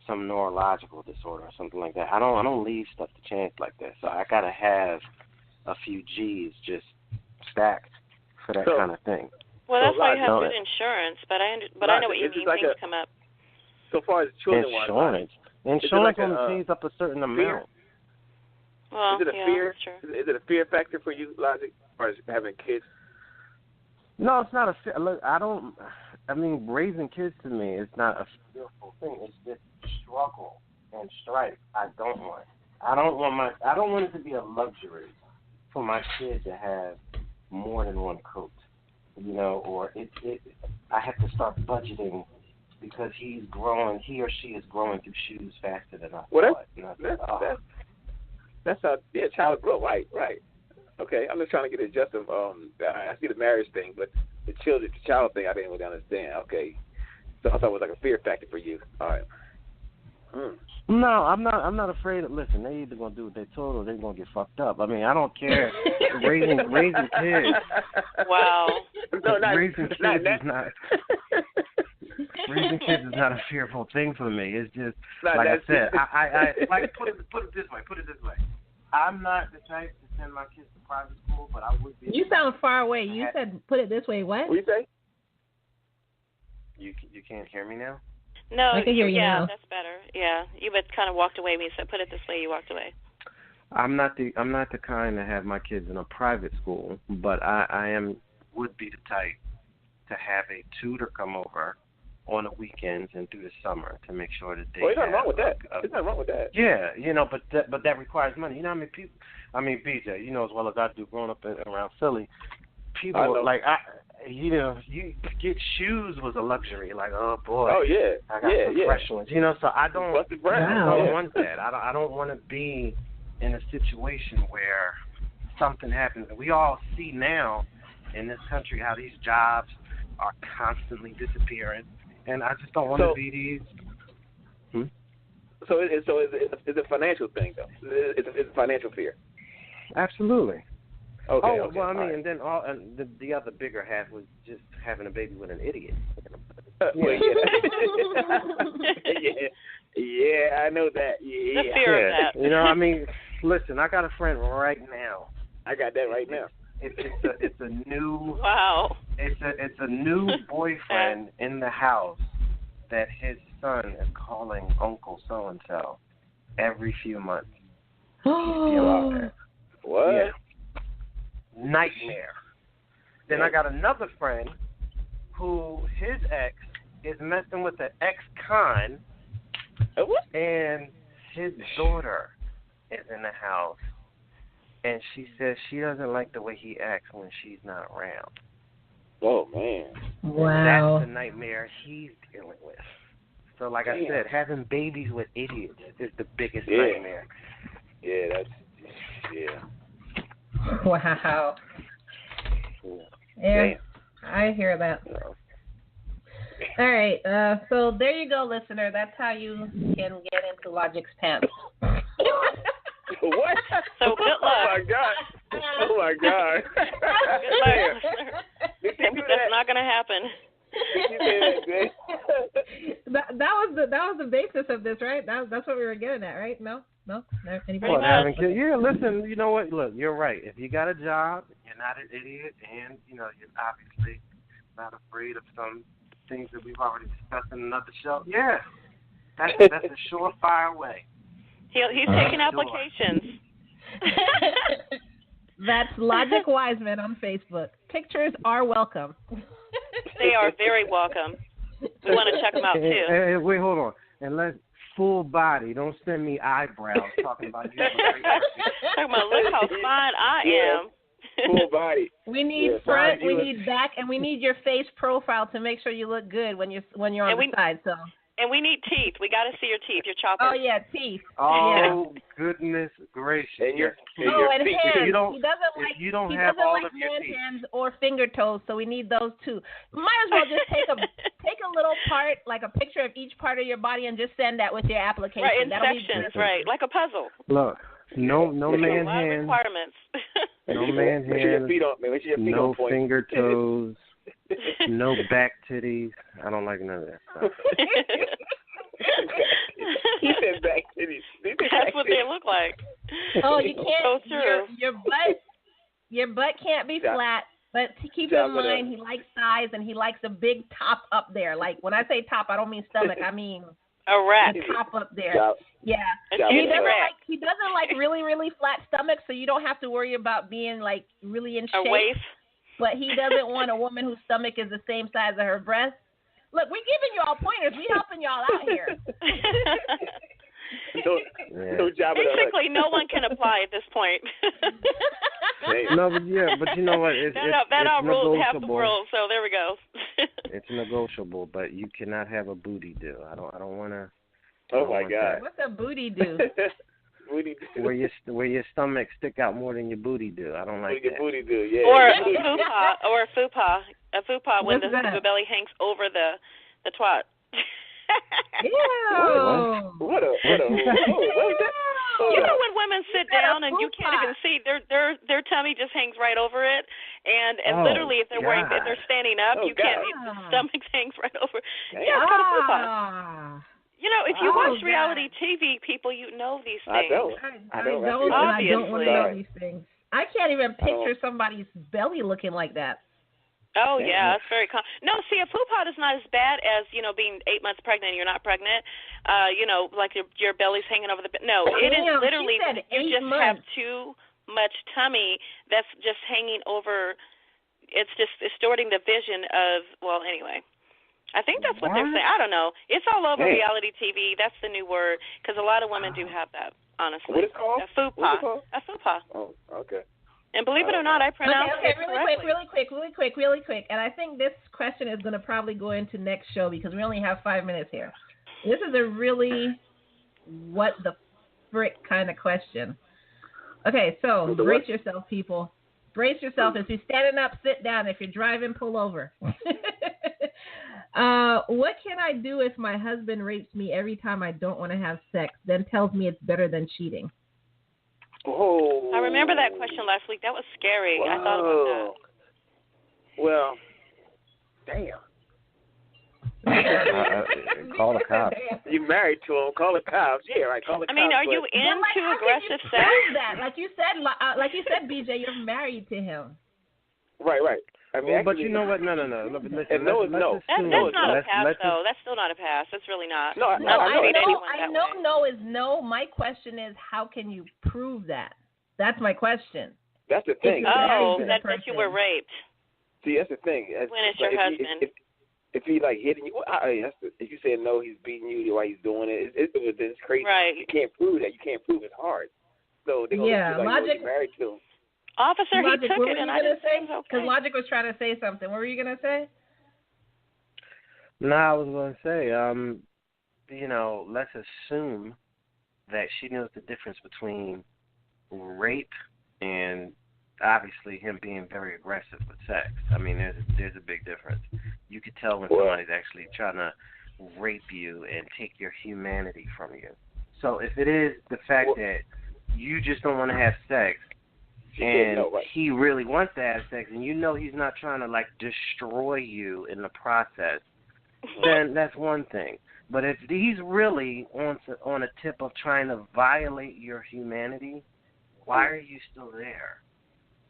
some neurological disorder or something like that. I don't leave stuff to chance like that. So I got to have a few G's just stacked for that kind of thing. Well, that's why you have good insurance, but I know what you mean. Things come up. So far as children, insurance only pays up a certain amount. Well, is it a fear? That's true. Is it a fear factor for you, Logic, or is having kids? No, it's not a fear. Look, raising kids to me is not a fearful thing. It's just struggle and strife. I don't want it to be a luxury for my kid to have more than one coat, or I have to start budgeting because he or she is growing through shoes faster than I thought. That's how child grow, right. Okay, I'm just trying to get adjusted. I see the marriage thing, but the child thing I didn't really understand. Okay, so I thought it was like a fear factor for you. All right. No, I'm not afraid of. Listen, they either gonna do what they told or they're gonna get fucked up. I mean, I don't care. raising kids. Wow. Raising kids is not a fearful thing for me. It's just like I said. I put it this way. I'm not the type to send my kids to private school, but I would be. You sound far away. You said put it this way. What? What do you say? You can't hear me now? No, I can hear you now. That's better. Yeah, you had kind of walked away when you said put it this way. You walked away. I'm not the kind to have my kids in a private school, but I would be the type to have a tutor come over on the weekends and through the summer to make sure that they. Well, there's nothing wrong with that. There's nothing wrong with that. Yeah, but that requires money. You know how many people? I mean, BJ, as well as I do, growing up around Philly, people you get shoes was a luxury. Like, oh boy, I got some fresh ones. So I don't want that. I don't want to be in a situation where something happens. And we all see now in this country how these jobs are constantly disappearing, and I just don't want to be these. So it's a financial thing, though. It's a financial fear. Absolutely. Okay. Well, I mean, and then the other bigger half was just having a baby with an idiot. Yeah. Yeah, I know that. Yeah. The fear of that. You know, I mean, listen, I got a friend right now. I got that right now. It's a new It's a new boyfriend in the house that his son is calling Uncle so and so every few months. He's still out there. What? Yeah. Nightmare. Then I got another friend who his ex is messing with the ex-con, and his daughter is in the house, and she says she doesn't like the way he acts when she's not around. Oh, man. Wow. That's the nightmare he's dealing with. So, like I said, having babies with idiots is the biggest nightmare. Yeah, Wow. Yeah, I hear that. All right, so there you go, listener. That's how you can get into Logic's pants. What? So good luck. Oh my God. Good luck. That's not going to happen. that was the basis of this, right? That's what we were getting at, right? No. Anybody? Yeah, listen. You know what? Look, you're right. If you got a job, you're not an idiot, and you know you're obviously not afraid of some things that we've already discussed in another show. Yeah, that's a surefire way. He's taking applications. That's Logic Wiseman on Facebook. Pictures are welcome. They are very welcome. We want to check them out too. Hey, wait, hold on. And let's full body. Don't send me eyebrows talking about you. Talking about look how fine I am. Full body. We need front, we need back, and we need your face profile to make sure you look good when you're on the side. So. And we need teeth. We got to see your teeth, your choppers. Oh yeah, teeth. Oh goodness gracious! And your and hands. He doesn't have all like of your man's teeth. hands or finger toes, so we need those too. Might as well just take a little part, like a picture of each part of your body, and just send that with your application. Right, in sections, right, like a puzzle. Look, no man hands. Requirements. No man hands. No finger toes. No back titties. I don't like none of that stuff. He said back titties. That's what they look like. Oh, you can't. So true. Your butt can't be flat. But keep in mind, he likes thighs and he likes a big top up there. Like when I say top, I don't mean stomach. I mean a rack. The top up there. Yeah. He doesn't like really, really flat stomach, so you don't have to worry about being like really in shape. A waif. But he doesn't want a woman whose stomach is the same size as her breast. Look, we're giving y'all pointers. We're helping y'all out here. No job. Basically, no one can apply at this point. No, but you know what? That outrules half the world. So there we go. It's negotiable, but you cannot have a booty do. I don't want to. Oh my God! What's a booty do? Where your stomach stick out more than your booty do. I don't like that. Booty do, yeah. Or a fupa. A fupa when the belly hangs over the twat. Ew. What a You know when women sit down and you can't even see their tummy just hangs right over it, and literally if they're standing up, you can't. The stomach hangs right over. Yeah, it's called a fupa. You know, if you watch reality TV, people, you know these things. I don't want to know these things. I can't even picture somebody's belly looking like that. Oh, yeah, that's very common. No, see, a fupa is not as bad as, being 8 months pregnant and you're not pregnant, like your belly's hanging over the... No, it is literally, you just have too much tummy that's just hanging over. It's just distorting the vision of, well, anyway. I think that's what they're saying. I don't know. It's all over reality TV. That's the new word, because a lot of women do have that, honestly. What is it called? A fupa. A fupa. Oh, okay. And believe it or not, I pronounce it really quick. And I think this question is going to probably go into next show because we only have 5 minutes here. This is a really what the frick kind of question. Okay, so brace yourself, people. Brace yourself. If you're standing up, sit down. If you're driving, pull over. What can I do if my husband rapes me every time I don't want to have sex, then tells me it's better than cheating? Oh. I remember that question last week. That was scary. Whoa. I thought about that. Well, damn. Call the cops. You married to him? Call the cops. Yeah, right. Call the cops. I mean, are you But into how aggressive can you sex? prove that? Like you said, BJ, you're married to him. Right. I mean, well, but you know what? No. Listen, and no is no. That's not a pass, though. That's still not a pass. That's really not. No, I know way. no is no. My question is, how can you prove that? That's my question. That's the thing. That you were raped. See, that's the thing. When it's your husband. If he like hitting you, if you say no, he's beating you while he's doing it. It's crazy. Right. You can't prove that. You can't prove it's hard. So they're gonna be like, Logic. You're married to him. Officer, Logic, he took what it, were and you I gonna didn't say? think it was Because okay. Logic was trying to say something. What were you gonna say? No, I was going to say, let's assume that she knows the difference between rape and obviously him being very aggressive with sex. I mean, there's a big difference. You could tell when somebody's actually trying to rape you and take your humanity from you. So if it is the fact that you just don't want to have sex, and he really wants to have sex, and you know he's not trying to like destroy you in the process, then that's one thing. But if he's really on a tip of trying to violate your humanity, why are you still there?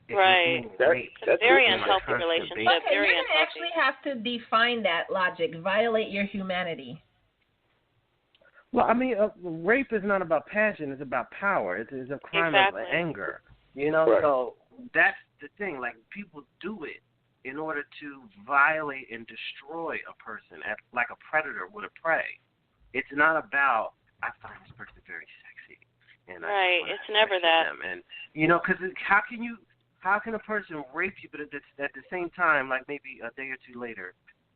Right. It's a very unhealthy relationship. Okay, very you're going to unhealthy. actually have to define that, Logic. Violate your humanity. Well, I mean, rape is not about passion. It's about power. It's a crime of anger. So that's the thing. Like, people do it in order to violate and destroy a person, like a predator would a prey. It's not about, I find this person very sexy. And it's never that. Them. And, because how can a person rape you, but at the same time, like maybe a day or two later,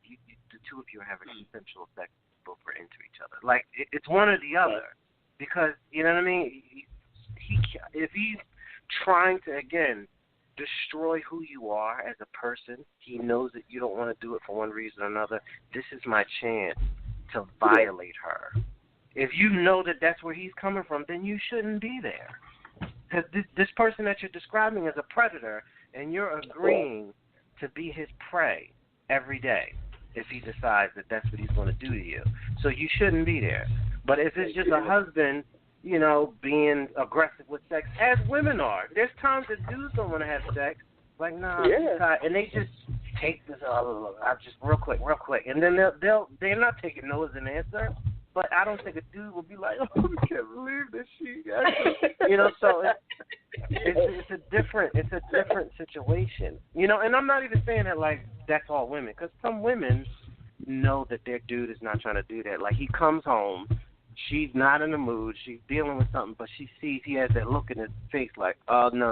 the two of you are having consensual sex, both are into each other. Like, it's one or the other. Because, you know what I mean? If he's trying to, again, destroy who you are as a person, he knows that you don't want to do it for one reason or another. This is my chance to violate her. If you know that that's where he's coming from, then you shouldn't be there. Because this person that you're describing is a predator, and you're agreeing to be his prey every day if he decides that that's what he's going to do to you. So you shouldn't be there. But if it's just a husband, being aggressive with sex, as women are. There's times that dudes don't want to have sex. Like, nah, and they just take this, just real quick. And then they're not taking no as an answer. But I don't think a dude will be like, oh, I can't believe this shit. So it's a different situation. And I'm not even saying that like that's all women, because some women know that their dude is not trying to do that. Like, he comes home, she's not in the mood, she's dealing with something, but she sees he has that look in his face like, oh, no,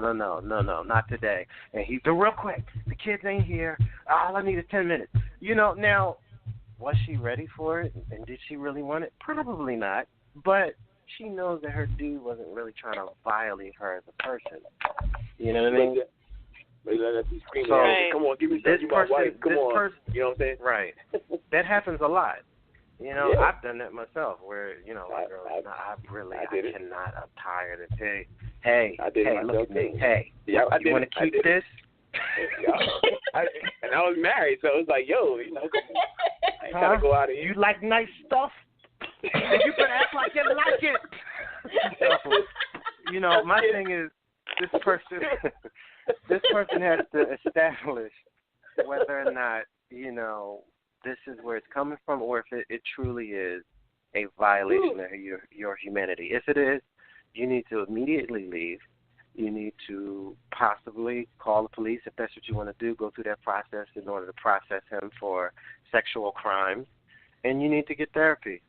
not today. And he's real quick, the kids ain't here, all I need is 10 minutes. Now, was she ready for it, and did she really want it? Probably not, but she knows that her dude wasn't really trying to violate her as a person. You know what I mean? Come on, give me something, my wife. Come on. You know what I'm saying? Right. That happens a lot. I've done that myself where, like, I cannot, I'm tired of saying, hey, look at me. Hey, you want to keep this? And I was married, so it was like, yo, I ain't trying to go out of here. You like nice stuff? You can act like you like it. So, my thing is, this person has to establish whether or not, this is where it's coming from, or if it truly is a violation of your humanity. If it is, you need to immediately leave. You need to possibly call the police if that's what you want to do, go through that process in order to process him for sexual crimes. And you need to get therapy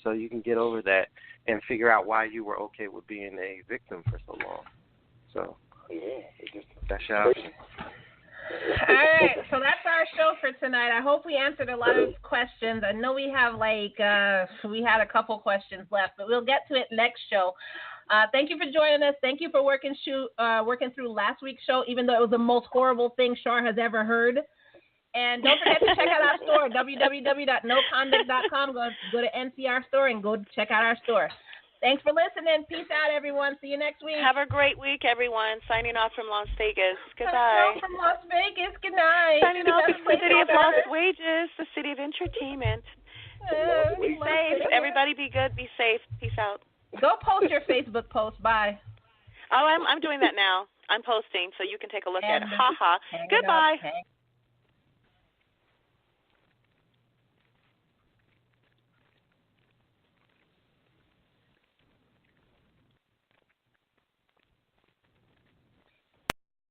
so you can get over that and figure out why you were okay with being a victim for so long. So, that's your option. All right, so that's our show for tonight. I hope we answered a lot of questions. I know we have we had a couple questions left, but we'll get to it next show. Thank you for joining us. Thank you for working through last week's show, even though it was the most horrible thing Shar has ever heard. And don't forget to check out our store, www.noconduct.com. Go to NCR store and go check out our store. Thanks for listening. Peace out, everyone. See you next week. Have a great week, everyone. Signing off from Las Vegas. Goodbye. From Las Vegas. Good night. Signing off from the city of Las Vegas, the city of entertainment. Be safe. Everybody be good. Be safe. Peace out. Go post your Facebook post. Bye. Oh, I'm doing that now. I'm posting, so you can take a look at it. Ha ha. Goodbye.